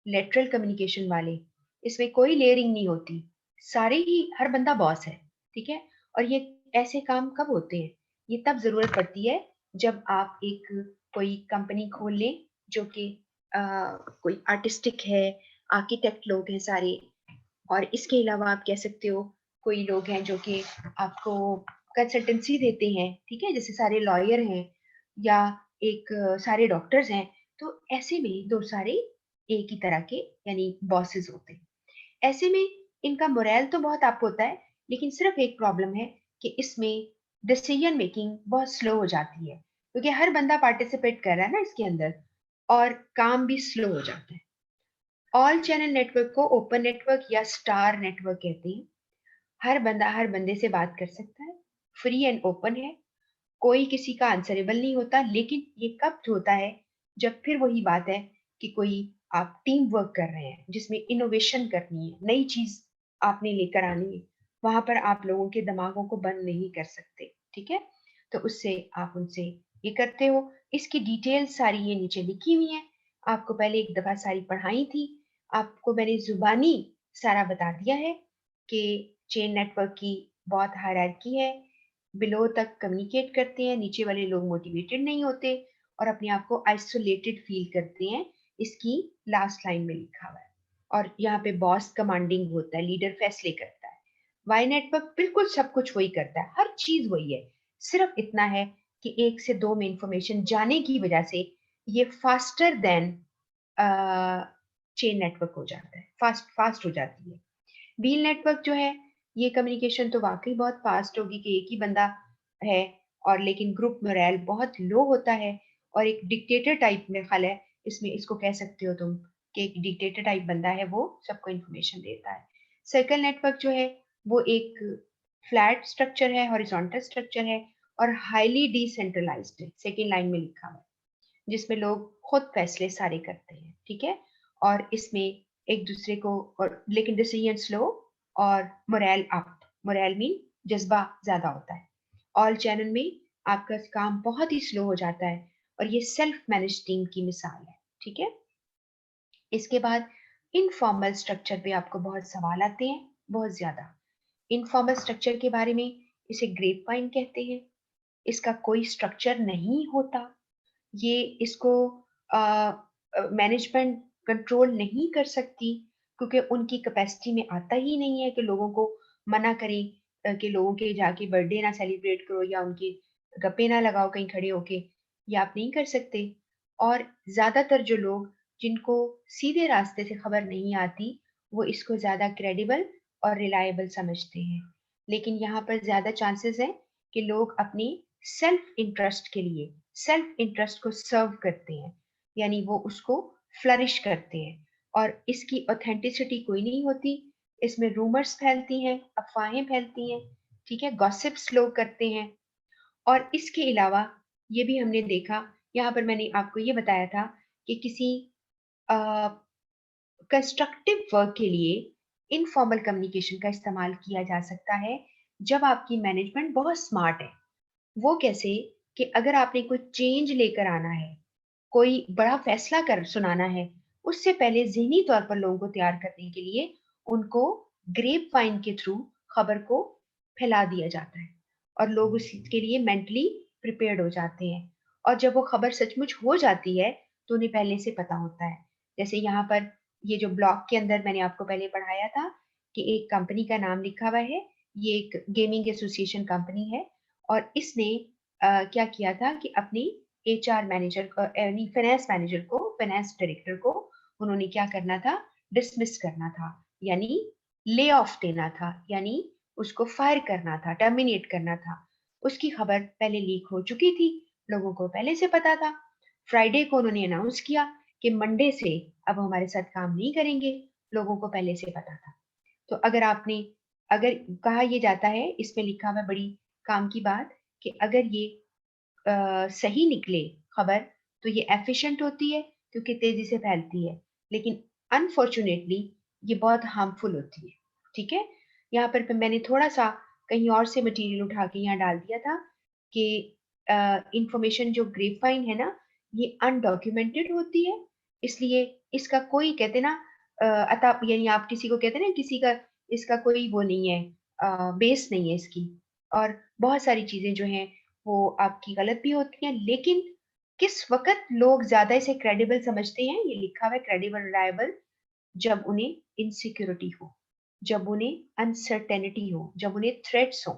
लेटरल कम्युनिकेशन वाले, इसमें कोई लेयरिंग नहीं होती, सारे ही, हर बंदा बॉस है, ठीक है। और ये ऐसे काम कब होते हैं, ये तब जरूरत पड़ती है जब आप एक कोई कंपनी खोल लें, जो कि कोई आर्टिस्टिक है, आर्किटेक्ट लोग हैं सारे, और इसके अलावा आप कह सकते हो कोई लोग हैं जो कि आपको कंसल्टेंसी देते हैं, ठीक है, जैसे सारे लॉयर हैं, या एक सारे डॉक्टर्स हैं। तो ऐसे में दो सारे एक ही तरह के यानी बॉसेस होते हैं। ऐसे में इनका मोरल तो बहुत अप होता है, लेकिन सिर्फ एक प्रॉब्लम है कि इसमें डिसीजन मेकिंग बहुत स्लो हो जाती है, क्योंकि हर बंदा पार्टिसिपेट कर रहा है ना इसके अंदर, और काम भी स्लो हो जाता है। ऑल चैनल नेटवर्क को ओपन नेटवर्क या स्टार नेटवर्क कहते हैं। हर बंदा हर बंदे से बात कर सकता है, फ्री एंड ओपन है, कोई किसी का आंसरेबल नहीं होता। लेकिन ये कब होता है, जब फिर वही बात है कि कोई आप टीम वर्क कर रहे हैं जिसमें इनोवेशन करनी है, नई चीज आपने लेकर आनी है, वहां पर आप लोगों के दिमागों को बंद नहीं कर सकते, ठीक है। तो उससे आप उनसे ये करते हो। इसकी डिटेल सारी ये नीचे लिखी हुई है, आपको पहले एक दफा सारी पढ़ाई थी, आपको मैंने जुबानी सारा बता दिया है कि चेन नेटवर्क की बहुत हायरार्की है, बिलो तक कम्युनिकेट करते हैं, नीचे वाले लोग मोटिवेटेड नहीं होते और अपने आप को आइसोलेटेड फील करते हैं, इसकी लास्ट लाइन में लिखा हुआ है। और यहाँ पे बॉस कमांडिंग होता है, लीडर फैसले करता है। वाई नेटवर्क बिल्कुल सब कुछ वही करता है, हर चीज वही है, सिर्फ इतना है कि एक से दो में इंफॉर्मेशन जाने की वजह से ये फास्टर देन चेन नेटवर्क हो जाता है, फास्ट फास्ट हो जाती है। व्हील नेटवर्क जो है, ये कम्युनिकेशन तो वाकई बहुत फास्ट होगी कि एक ही बंदा है और लेकिन ग्रुप मोरल बहुत लो होता है और एक डिक्टेटर टाइप में ख्याल है, इसमें इसको कह सकते हो तुम कि एक डिक्टेटर टाइप बंदा है, वो सबको इंफॉर्मेशन देता है। सर्कल नेटवर्क जो है वो एक फ्लैट स्ट्रक्चर है, हॉरिजॉन्टल स्ट्रक्चर है और हाईली डिसेंट्रलाइज्ड है, सेकेंड लाइन में लिखा हुआ है, जिसमें लोग खुद फैसले सारे करते हैं, ठीक है। और इसमें एक दूसरे को और लेकिन डिसीजन स्लो और मोरल अप, मोरल मीन जज्बा ज्यादा होता है। ऑल चैनल में आपका काम बहुत ही स्लो हो जाता है और ये सेल्फ मैनेज टीम की मिसाल है, ठीक है। इसके बाद इनफॉर्मल स्ट्रक्चर पे आपको बहुत सवाल आते हैं, बहुत ज्यादा। इनफॉर्मल स्ट्रक्चर के बारे में, इसे ग्रेप वाइन कहते हैं। इसका कोई स्ट्रक्चर नहीं होता, ये इसको मैनेजमेंट कंट्रोल नहीं कर सकती क्योंकि उनकी कैपेसिटी में आता ही नहीं है कि लोगों को मना करें कि लोगों के जाके बर्थडे ना सेलिब्रेट करो या उनके गप्पे ना लगाओ कहीं खड़े होके, ये आप नहीं कर सकते। और ज्यादातर जो लोग जिनको सीधे रास्ते से खबर नहीं आती, वो इसको ज्यादा क्रेडिबल और रिलायबल समझते हैं। लेकिन यहाँ पर ज्यादा चांसेस है कि लोग अपनी सेल्फ इंटरेस्ट के लिए सेल्फ इंटरेस्ट को सर्व करते हैं, यानी वो उसको फ्लरिश करते हैं और इसकी ऑथेंटिसिटी कोई नहीं होती। इसमें रूमर्स फैलती हैं, अफवाहें फैलती हैं, ठीक है, गॉसिप्स लोग करते हैं। और इसके अलावा ये भी हमने देखा, यहाँ पर मैंने आपको ये बताया था कि किसी कंस्ट्रक्टिव वर्क के लिए इनफॉर्मल कम्युनिकेशन का इस्तेमाल किया जा सकता है जब आपकी मैनेजमेंट बहुत स्मार्ट है। वो कैसे? कि अगर आपने कोई चेंज लेकर आना है, कोई बड़ा फैसला कर सुनाना है, उससे पहले ज़हनी तौर पर लोगों को तैयार करने के लिए उनको ग्रेप वाइन के थ्रू खबर को फैला दिया जाता है और लोग उसके लिए मेंटली प्रिपेयर्ड हो जाते हैं। और जब वो खबर सचमुच हो जाती है तो उन्हें पहले से पता होता है। जैसे यहाँ पर ये जो ब्लॉग के अंदर मैंने आपको पहले पढ़ाया था कि एक कंपनी का नाम लिखा हुआ है, ये एक गेमिंग एसोसिएशन कंपनी है और इसने क्या किया था कि अपनी एचआर मैनेजर को, यानी फाइनेंस मैनेजर को, फाइनेंस डायरेक्टर को उन्होंने क्या करना था, डिसमिस करना था, यानी ले ऑफ देना था, यानी उसको फायर करना था, टर्मिनेट करना था। उसकी खबर पहले लीक हो चुकी थी, लोगों को पहले से पता था। फ्राइडे को उन्होंने अनाउंस किया कि मंडे से अब हमारे साथ काम नहीं करेंगे, लोगों को पहले से पता था। तो अगर कहा ये जाता है, इसमें लिखा हुआ बड़ी काम की बात, कि अगर ये सही निकले खबर तो ये एफिशिएंट होती है क्योंकि तेजी से फैलती है, लेकिन अनफॉर्चुनेटली ये बहुत हार्मफुल होती है, ठीक है। यहाँ पर मैंने थोड़ा सा कहीं और से मटेरियल उठा के यहाँ डाल दिया था कि इंफॉर्मेशन जो ग्रेपवाइन है ना, ये अनडॉक्यूमेंटेड होती है, इसलिए इसका कोई कहते ना अता, यानी आप किसी को कहते ना किसी का इसका कोई वो नहीं है, बेस नहीं है इसकी। और बहुत सारी चीजें जो हैं वो आपकी गलत भी होती हैं, लेकिन किस वक़्त लोग ज़्यादा इसे क्रेडिबल समझते हैं, ये लिखा हुआ है क्रेडिबल, रिलायबल, जब उन्हें इनसिक्योरिटी हो, जब उन्हें अनसर्टेनिटी हो, जब उन्हें थ्रेट्स हो,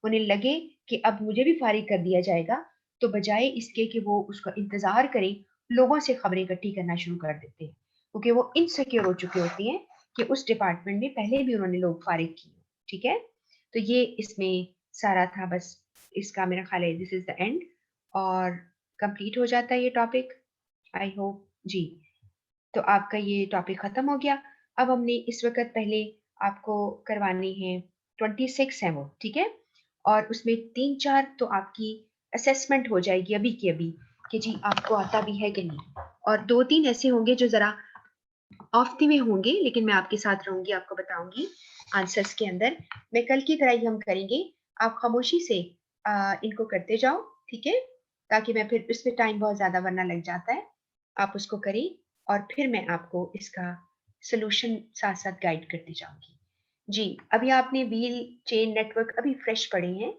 उन्हें लगे कि अब मुझे भी फारिग कर दिया जाएगा, तो बजाय इसके कि वो उसका इंतज़ार करें, लोगों से खबरें इकट्ठी करना शुरू कर देते हैं, क्योंकि वो इनसिक्योर हो चुके होते हैं कि उस डिपार्टमेंट में पहले भी उन्होंने लोग फारिग किए, ठीक है? तो ये इसमें सारा था, बस इसका मेरा ख्याल है दिस इज़ द एंड और कंप्लीट हो जाता है ये टॉपिक, आई होप जी। तो आपका ये टॉपिक खत्म हो गया। अब हमने इस वक़्त पहले आपको करवानी है 26 है वो, ठीक है? और उसमें 3-4 तो आपकी असेसमेंट हो जाएगी अभी की अभी कि जी आपको आता भी है कि नहीं। और 2-3 ऐसे होंगे जो ज़रा ऑफ द वे होंगे, लेकिन मैं आपके साथ रहूँगी, आपको बताऊँगी आंसर्स के अंदर। मैं कल की तरह ही हम करेंगे, आप खामोशी से इनको करते जाओ, ठीक है? ताकि मैं फिर इसमें टाइम बहुत ज़्यादा वरना लग जाता है। आप उसको करें और फिर मैं आपको इसका सॉल्यूशन साथ-साथ गाइड करती जाऊँगी। जी, अभी आपने व्हील चेन नेटवर्क अभी फ्रेश पढ़े हैं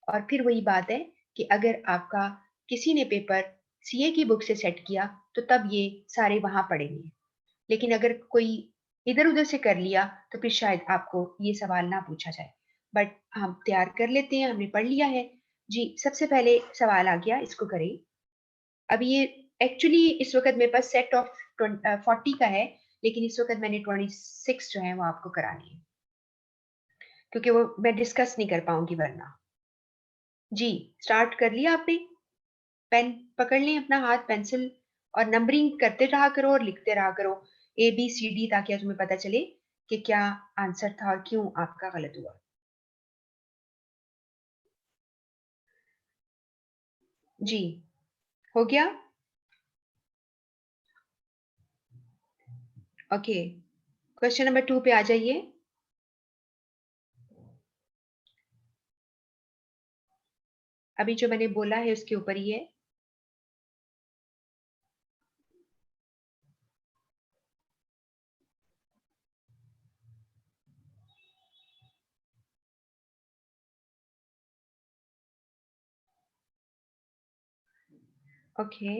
और फिर वही बात है कि अगर आपका किसी ने पेपर सीए की बुक से सेट किया, तो तब ये सारे वहाँ पढ़ेंगे। लेकिन अगर कोई इधर-उधर से कर लिया, तो फिर शायद आपको ये सवाल ना पूछा जाए। बट हम तैयार कर लेते हैं, हमने पढ़ लिया है। जी, सबसे पहले सवाल आ गया, इसको करें। अब ये एक्चुअली इस वक़्त मेरे पास सेट ऑफ 40 का है, लेकिन इस वक़्त मैंने 26 जो है वो आपको करानी है, क्योंकि वो मैं डिस्कस नहीं कर पाऊँगी वरना। जी, स्टार्ट कर लिया आपने? पेन पकड़ लें अपना हाथ, पेंसिल और नंबरिंग करते रहा करो और लिखते रहा करो, ए, बी, सी, डी, ताकि तुम्हें पता चले कि क्या आंसर था और क्यों आपका गलत हुआ। जी, हो गया? ओके, क्वेश्चन नंबर 2 पे आ जाइए। अभी जो मैंने बोला है उसके ऊपर ही है। ओके।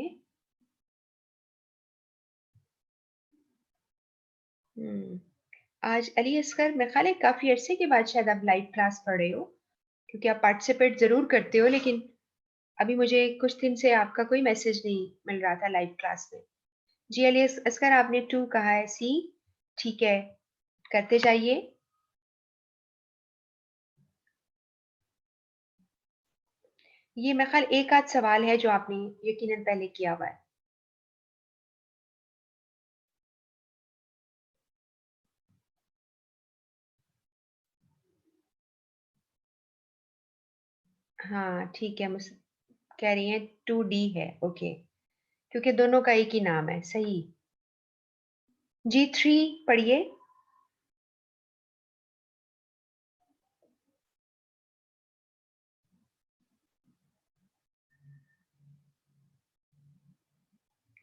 हुँ। आज अली असगर मेरे ख़्याल है काफ़ी अरसे के बाद शायद आप लाइव क्लास पढ़ रहे हो, क्योंकि आप पार्टिसिपेट ज़रूर करते हो, लेकिन अभी मुझे कुछ दिन से आपका कोई मैसेज नहीं मिल रहा था लाइव क्लास में। जी, अली असगर आपने 2 कहा है, सी, ठीक है, करते जाइए। ये मेरे ख़्याल एक आध सवाल है जो आपने यकीनन पहले किया हुआ है। हाँ, ठीक है, कह रही हैं 2D है, ओके, क्योंकि दोनों का एक ही नाम है, सही। जी, 3 पढ़िए।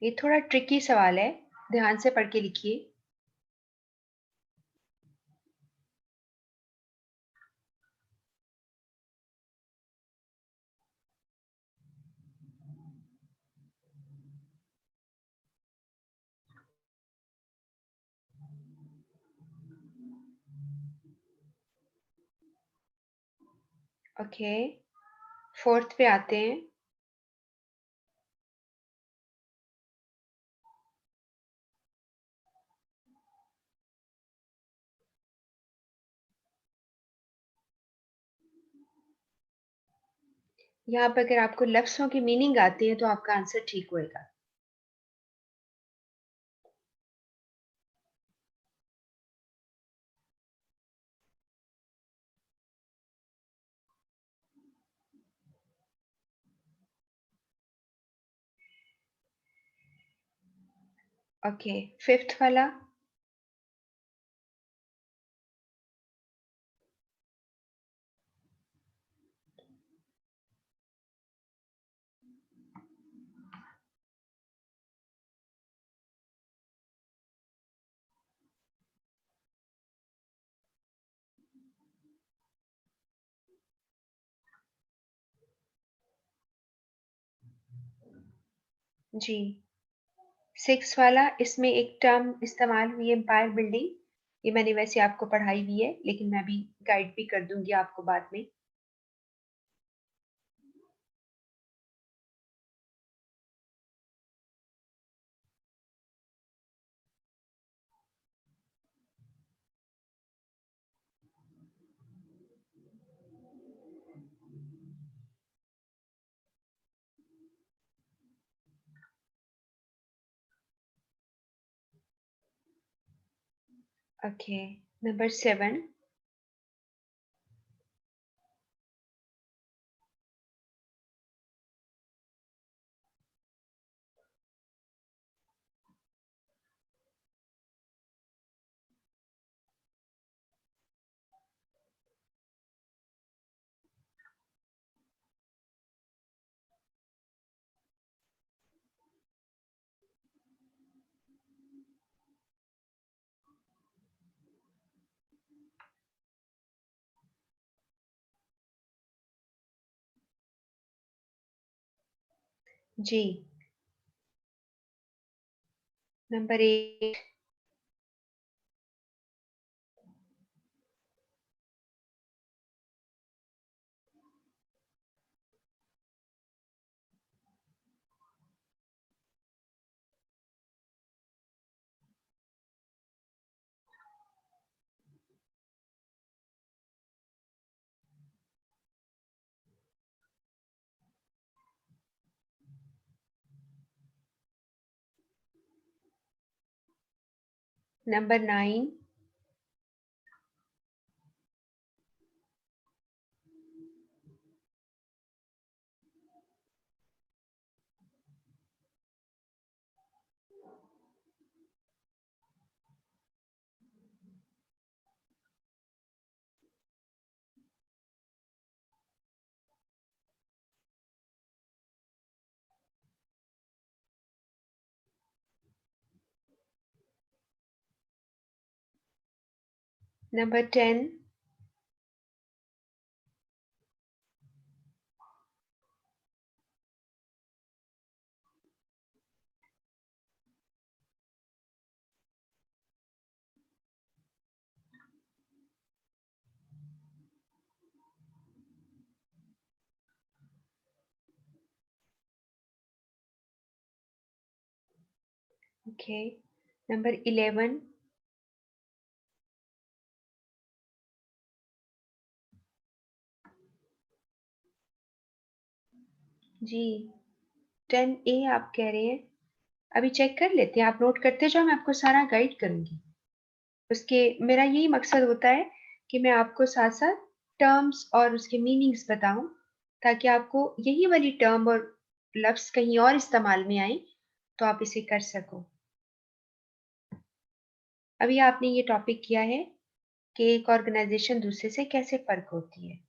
ये थोड़ा ट्रिकी सवाल है, ध्यान से पढ़ के लिखिए। ओके, 4th पे आते हैं। यहाँ पे अगर आपको लफ्ज़ों की मीनिंग आती है तो आपका आंसर ठीक होएगा। ओके, 5th वाला? जी, 6 वाला, इसमें एक टर्म इस्तेमाल हुई है एम्पायर बिल्डिंग। ये मैंने वैसे आपको पढ़ाई भी है, लेकिन मैं अभी गाइड भी कर दूँगी आपको बाद में। Okay, number 7। जी, number 8। Number 9. Number 10. Okay. Number 11. जी, 10A आप कह रहे हैं। अभी चेक कर लेते हैं, आप नोट करते जाओ, मैं आपको सारा गाइड करूँगी। उसके मेरा यही मकसद होता है कि मैं आपको साथ-साथ टर्म्स और उसके मीनिंग्स बताऊँ, ताकि आपको यही वाली टर्म और लफ्ज़ कहीं और इस्तेमाल में आएँ, तो आप इसे कर सको। अभी आपने ये टॉपिक किया है कि एक ऑर्गेनाइज़ेशन दूसरे से कैसे फ़र्क होती है।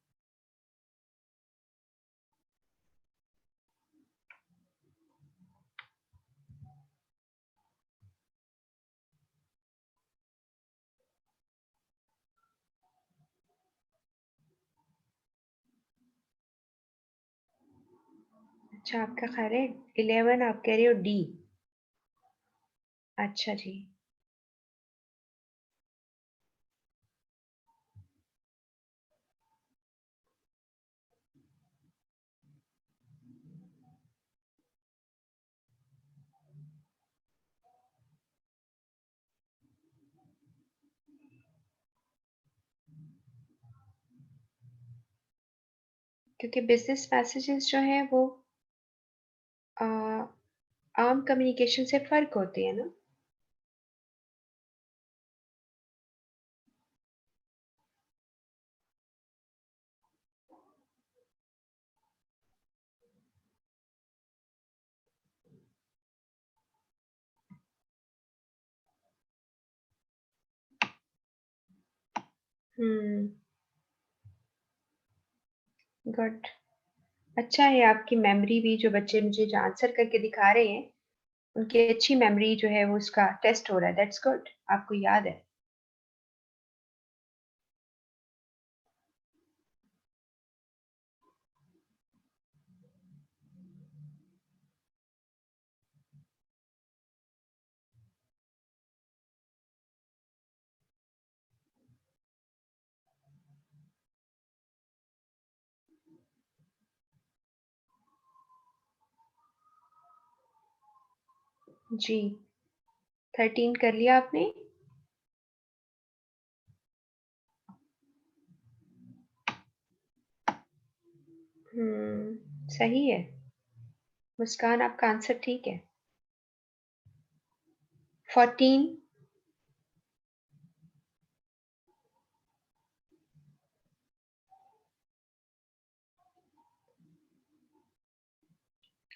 अच्छा, आपका ख़ैर है 11 आप कह रहे हो डी। अच्छा जी। क्योंकि बिज़नेस मैसेजेस जो हैं वो अ, आम कम्युनिकेशन से फ़र्क होते हैं ना? हुँ, गुड। अच्छा है आपकी मेमोरी भी, जो बच्चे मुझे जो आंसर करके दिखा रहे हैं, उनकी अच्छी मेमोरी जो है वो उसका टेस्ट हो रहा है, दैट्स गुड, आपको याद है। जी, 13 कर लिया आपने? सही है। मुस्कान, आपका आंसर ठीक है। 14।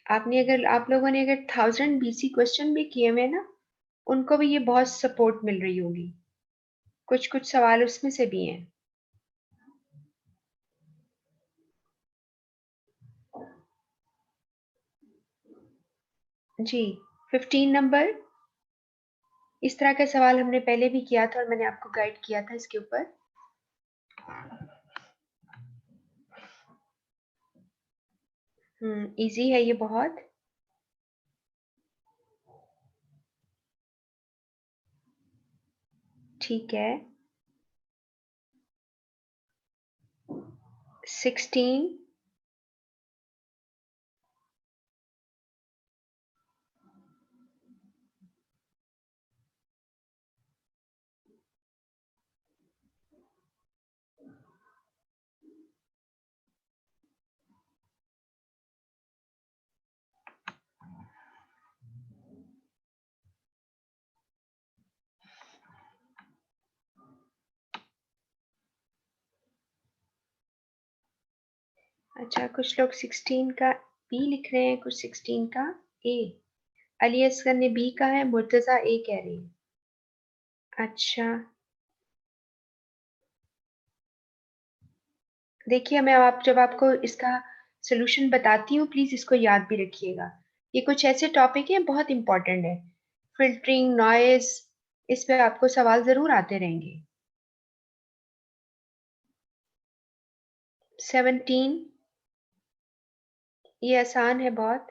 आप लोगों ने अगर 1000 बीसी क्वेश्चन भी किए हुए हैं ना, उनको भी ये बहुत सपोर्ट मिल रही होगी। कुछ-कुछ सवाल उसमें से भी हैं। जी, 15 नंबर, इस तरह का सवाल हमने पहले भी किया था और मैंने आपको गाइड किया था इसके ऊपर। ईज़ी है ये बहुत। ठीक है। 16। अच्छा, कुछ लोग 16 का बी लिख रहे हैं, कुछ 16 का ए। अली असगर ने बी कहा है, मुर्तजा ए कह रही है। अच्छा, देखिए मैं आप जब आपको इसका सोल्यूशन बताती हूँ, प्लीज इसको याद भी रखिएगा। ये कुछ ऐसे टॉपिक है बहुत इंपॉर्टेंट है। फिल्टरिंग, नॉइज, इस पे आपको सवाल जरूर आते रहेंगे। 17, ये आसान है बहुत,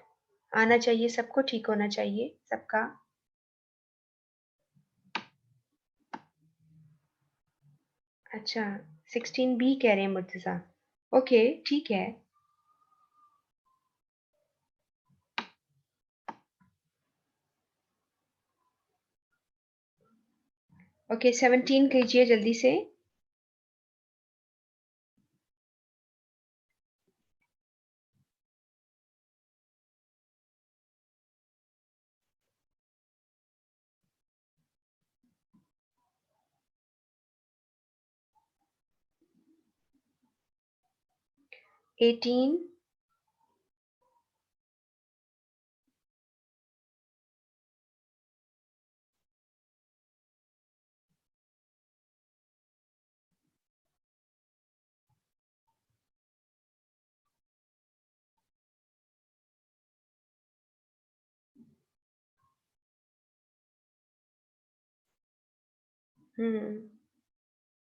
आना चाहिए सबको, ठीक होना चाहिए सबका। अच्छा, 16 बी कह रहे हैं मुर्तजा। ओके, ठीक है। ओके, 17 कीजिए जल्दी से। एटीन।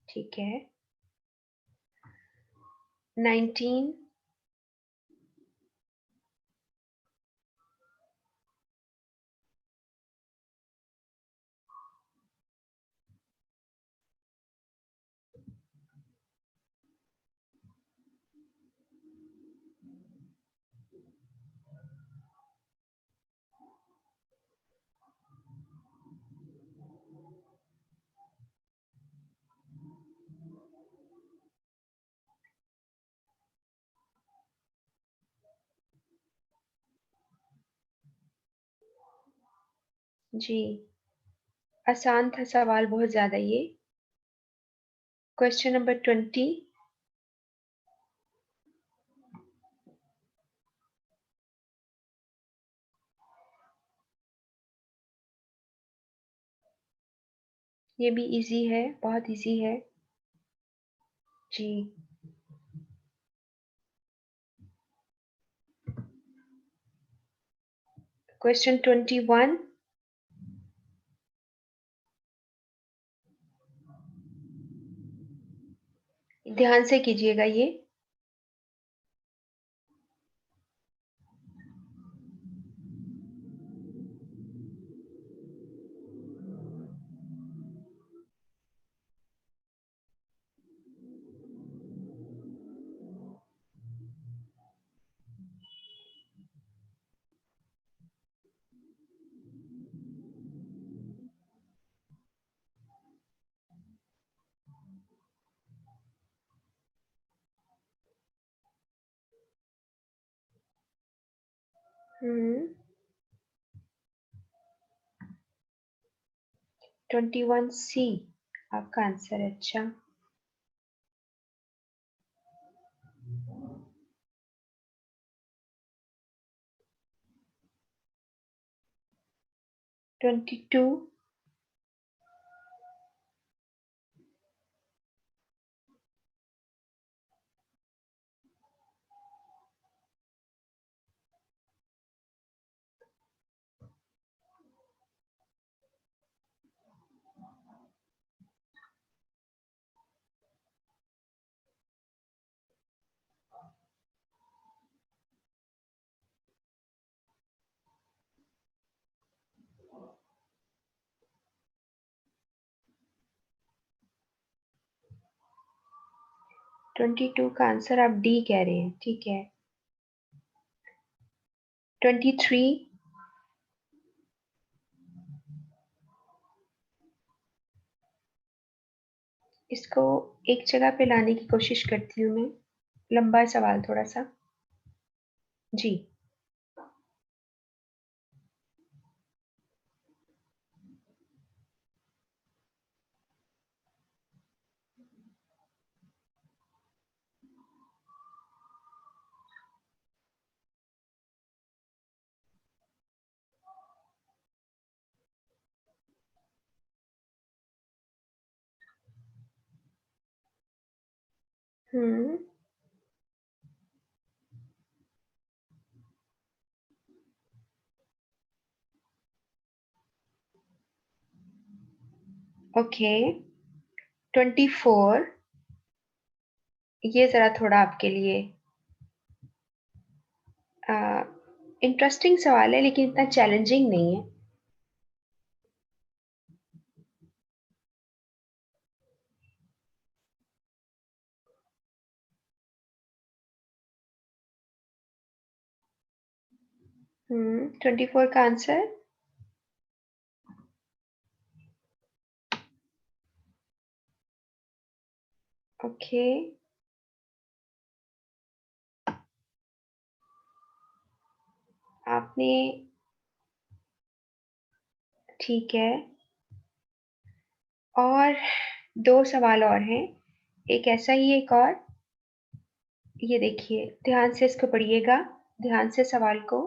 ठीक है। 19। जी, आसान था सवाल बहुत ज्यादा ये। Question number 20। ये भी इजी है, बहुत इजी है। जी। क्वेश्चन 21। ध्यान से कीजिएगा ये। हम्म 21 सी आपका आंसर है। अच्छा। 22। 22 का आंसर आप डी कह रहे हैं, ठीक है। 23। इसको एक जगह पे लाने की कोशिश करती हूँ मैं। लंबा सवाल थोड़ा सा। जी। हम्म। ओके। 24। ये जरा थोड़ा आपके लिए इंटरेस्टिंग सवाल है, लेकिन इतना चैलेंजिंग नहीं है। 24 का आंसर। ओके। आपने, ठीक है। और दो सवाल और हैं, एक ऐसा ही एक और। ये देखिए, ध्यान से इसको पढ़िएगा, ध्यान से सवाल को।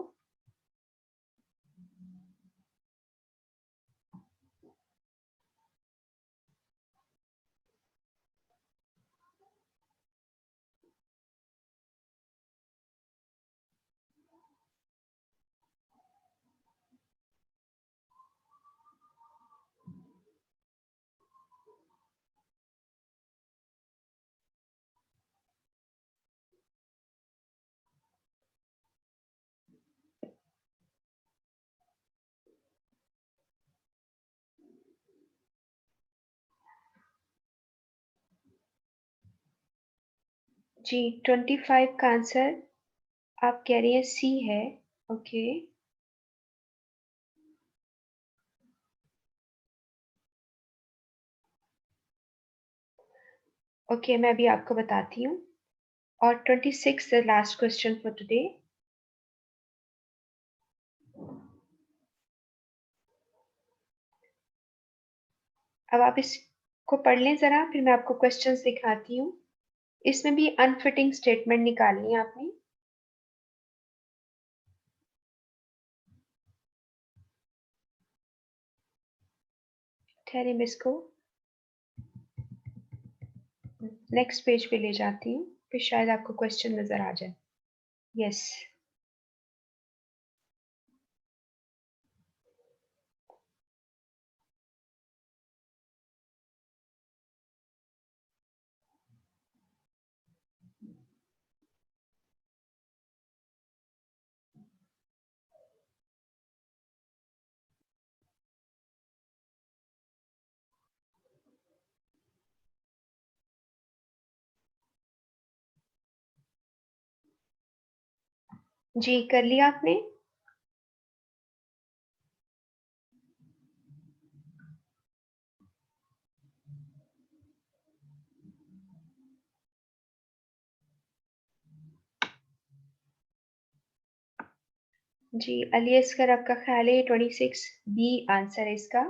जी, 25 का आंसर आप कह रही हैं सी है। ओके। ओके, मैं अभी आपको बताती हूँ। और 26 the last question for today. अब आप इसको पढ़ लें जरा, फिर मैं आपको क्वेश्चंस दिखाती हूँ। इसमें भी अनफिटिंग स्टेटमेंट निकालनी है आपने। ठहरे, मैं इसको नेक्स्ट पेज पे ले जाती हूँ, फिर शायद आपको क्वेश्चन नजर आ जाए। यस। जी, कर लिया आपने? जी, अलियस्कर, आपका ख्याल है 26 बी आंसर है इसका?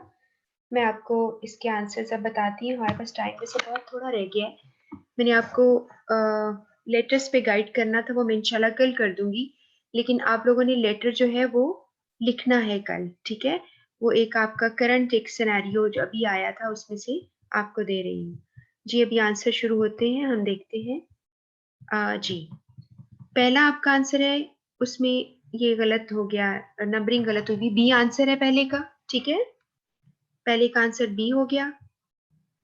मैं आपको इसके आंसर सब बताती हूँ, हमारे पास टाइम में से बहुत थोड़ा रह गया है। मैंने आपको लेटर्स पे गाइड करना था, वो मैं इंशाल्लाह कल कर दूंगी। लेकिन आप लोगों ने लेटर जो है वो लिखना है कल, ठीक है? वो एक आपका करंट एक सिनेरियो जो अभी आया था उसमें से आपको दे रही हूँ। जी, अभी आंसर शुरू होते हैं, हम देखते हैं। जी, पहला आपका आंसर है, उसमें ये गलत हो गया, नंबरिंग गलत हुई। बी आंसर है पहले का, ठीक है? पहले का आंसर बी हो गया।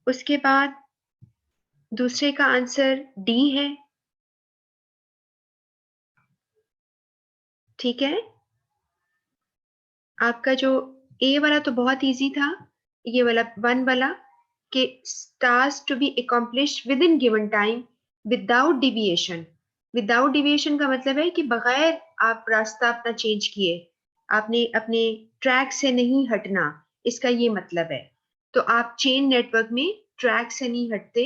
उसके बाद दूसरे का आंसर डी है, ठीक है? आपका जो ए वाला तो बहुत इजी था, ये वाला वन वाला, कि task to be accomplished within given time without deviation. Without deviation का मतलब है कि बगैर आप रास्ता अपना चेंज किए, आपने अपने ट्रैक से नहीं हटना, इसका ये मतलब है। तो आप चेन नेटवर्क में ट्रैक से नहीं हटते,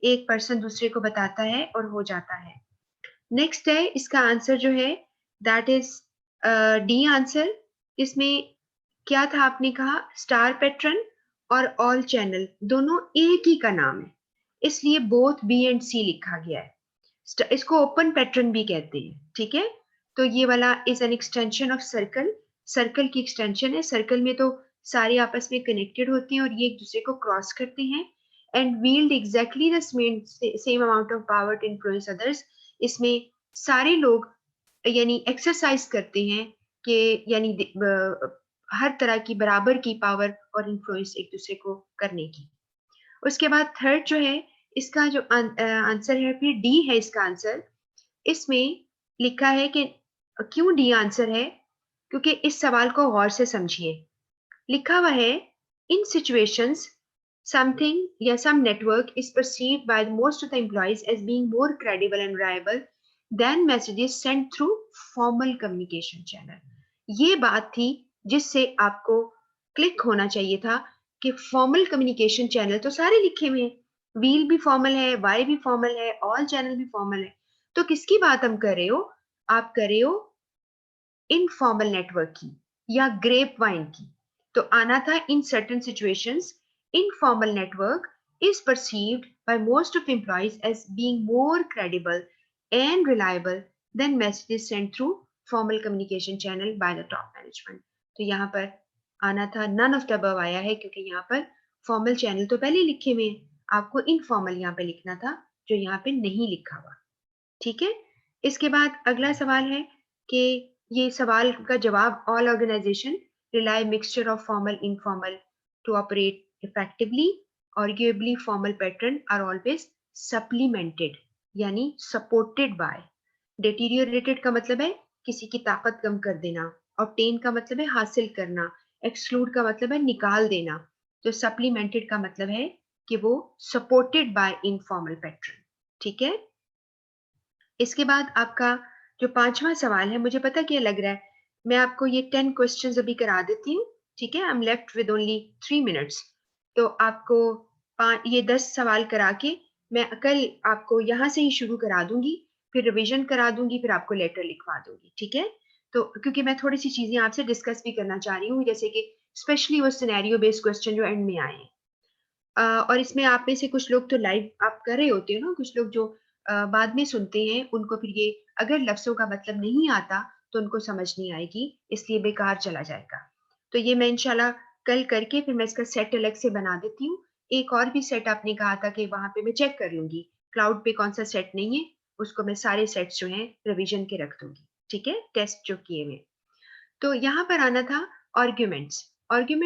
एक पर्सन दूसरे को बताता है और हो जाता है। नेक्स्ट है इसका आंसर जो है, दैट इज डी आंसर। इसमें क्या था आपने कहा, स्टार पैटर्न और ऑल चैनल दोनों एक ही का नाम है, इसलिए बोथ बी एंड सी लिखा गया है। इसको ओपन पैटर्न भी कहते हैं, ठीक है? तो ये वाला is an extension of circle. Circle की एक्सटेंशन है, सर्कल में तो सारे आपस में कनेक्टेड होते हैं और ये एक दूसरे को क्रॉस करते हैं। and wield exactly the same amount of power to influence others. इसमें सारे लोग यानी एक्सरसाइज करते हैं कि यानी हर तरह की बराबर की पावर और इन्फ्लुएंस एक दूसरे को करने की। उसके बाद थर्ड जो है, इसका जो आंसर है, फिर डी है इसका आंसर। इसमें लिखा है कि क्यों डी आंसर है, क्योंकि इस सवाल को गौर से समझिए। लिखा हुआ है, इन सिचुएशंस समथिंग या some network is perceived by most of the employees as being more credible and reliable than messages sent through formal communication channel. ये बात थी जिससे आपको क्लिक होना चाहिए था कि फॉर्मल कम्युनिकेशन चैनल तो सारे लिखे हुए हैं, व्हील भी फॉर्मल है, वाई भी फॉर्मल है, ऑल चैनल भी फॉर्मल है। तो किसकी बात हम कर रहे हो? आप कर रहे हो इनफॉर्मल नेटवर्क की या ग्रेप वाइन की। तो आना था, in certain situations informal network is perceived by most of employees as being more credible and reliable than messages sent through formal communication channel by the top management। तो यहाँ पर आना था, none of the above आया है क्योंकि यहाँ पर फॉर्मल चैनल तो पहले लिखे हुए हैं, आपको इनफॉर्मल यहाँ पे लिखना था जो यहाँ पे नहीं लिखा हुआ। ठीक है, इसके बाद अगला सवाल है कि ये सवाल का जवाब, all organization rely mixture of formal informal to operate effectively, arguably formal pattern are always supplemented यानी सपोर्टेड बाय। डेटीरियोरेटेड का मतलब है किसी की ताकत कम कर देना, ऑब्टेन का मतलब है हासिल करना, एक्सक्लूड का मतलब है निकाल देना। तो सप्लीमेंटेड का मतलब है कि वो सपोर्टेड बाय इनफॉर्मल पैटर्न। ठीक है, इसके बाद आपका जो पांचवा सवाल है, मुझे पता क्या लग रहा है, मैं आपको ये 10 क्वेश्चंस अभी करा देती हूँ। ठीक है, I am left with only 3 minutes. तो आपको ये 10 सवाल करा के मैं कल आपको यहाँ से ही शुरू करा दूंगी, फिर रिवीजन करा दूंगी, फिर आपको लेटर लिखवा दूंगी। ठीक है, तो क्योंकि मैं थोड़ी सी चीजें आपसे डिस्कस भी करना चाह रही हूँ, जैसे कि स्पेशली वो सिनेरियो बेस्ड क्वेश्चन जो एंड में आए हैं। और इसमें आप में से कुछ लोग तो लाइव आप कर रहे होते हो ना, कुछ लोग जो बाद में सुनते हैं उनको फिर ये अगर लफ्जों का मतलब नहीं आता तो उनको समझ नहीं आएगी, इसलिए बेकार चला जाएगा। तो ये मैं इंशाल्लाह कल करके फिर मैं इसका सेट अलग से बना देती हूँ। एक और भी सेट आपने कहा था कि वहां पे मैं चेक कर लूंगी क्लाउड पे कौन सा सेट नहीं है, उसको मैं सारे सेट्स जो हैं रिवीजन के रख दूंगी। ठीक है, टेस्ट जो किए हुए। तो यहाँ पर आना था आर्ग्यूमेंट्स। आर्ग्यूमेंट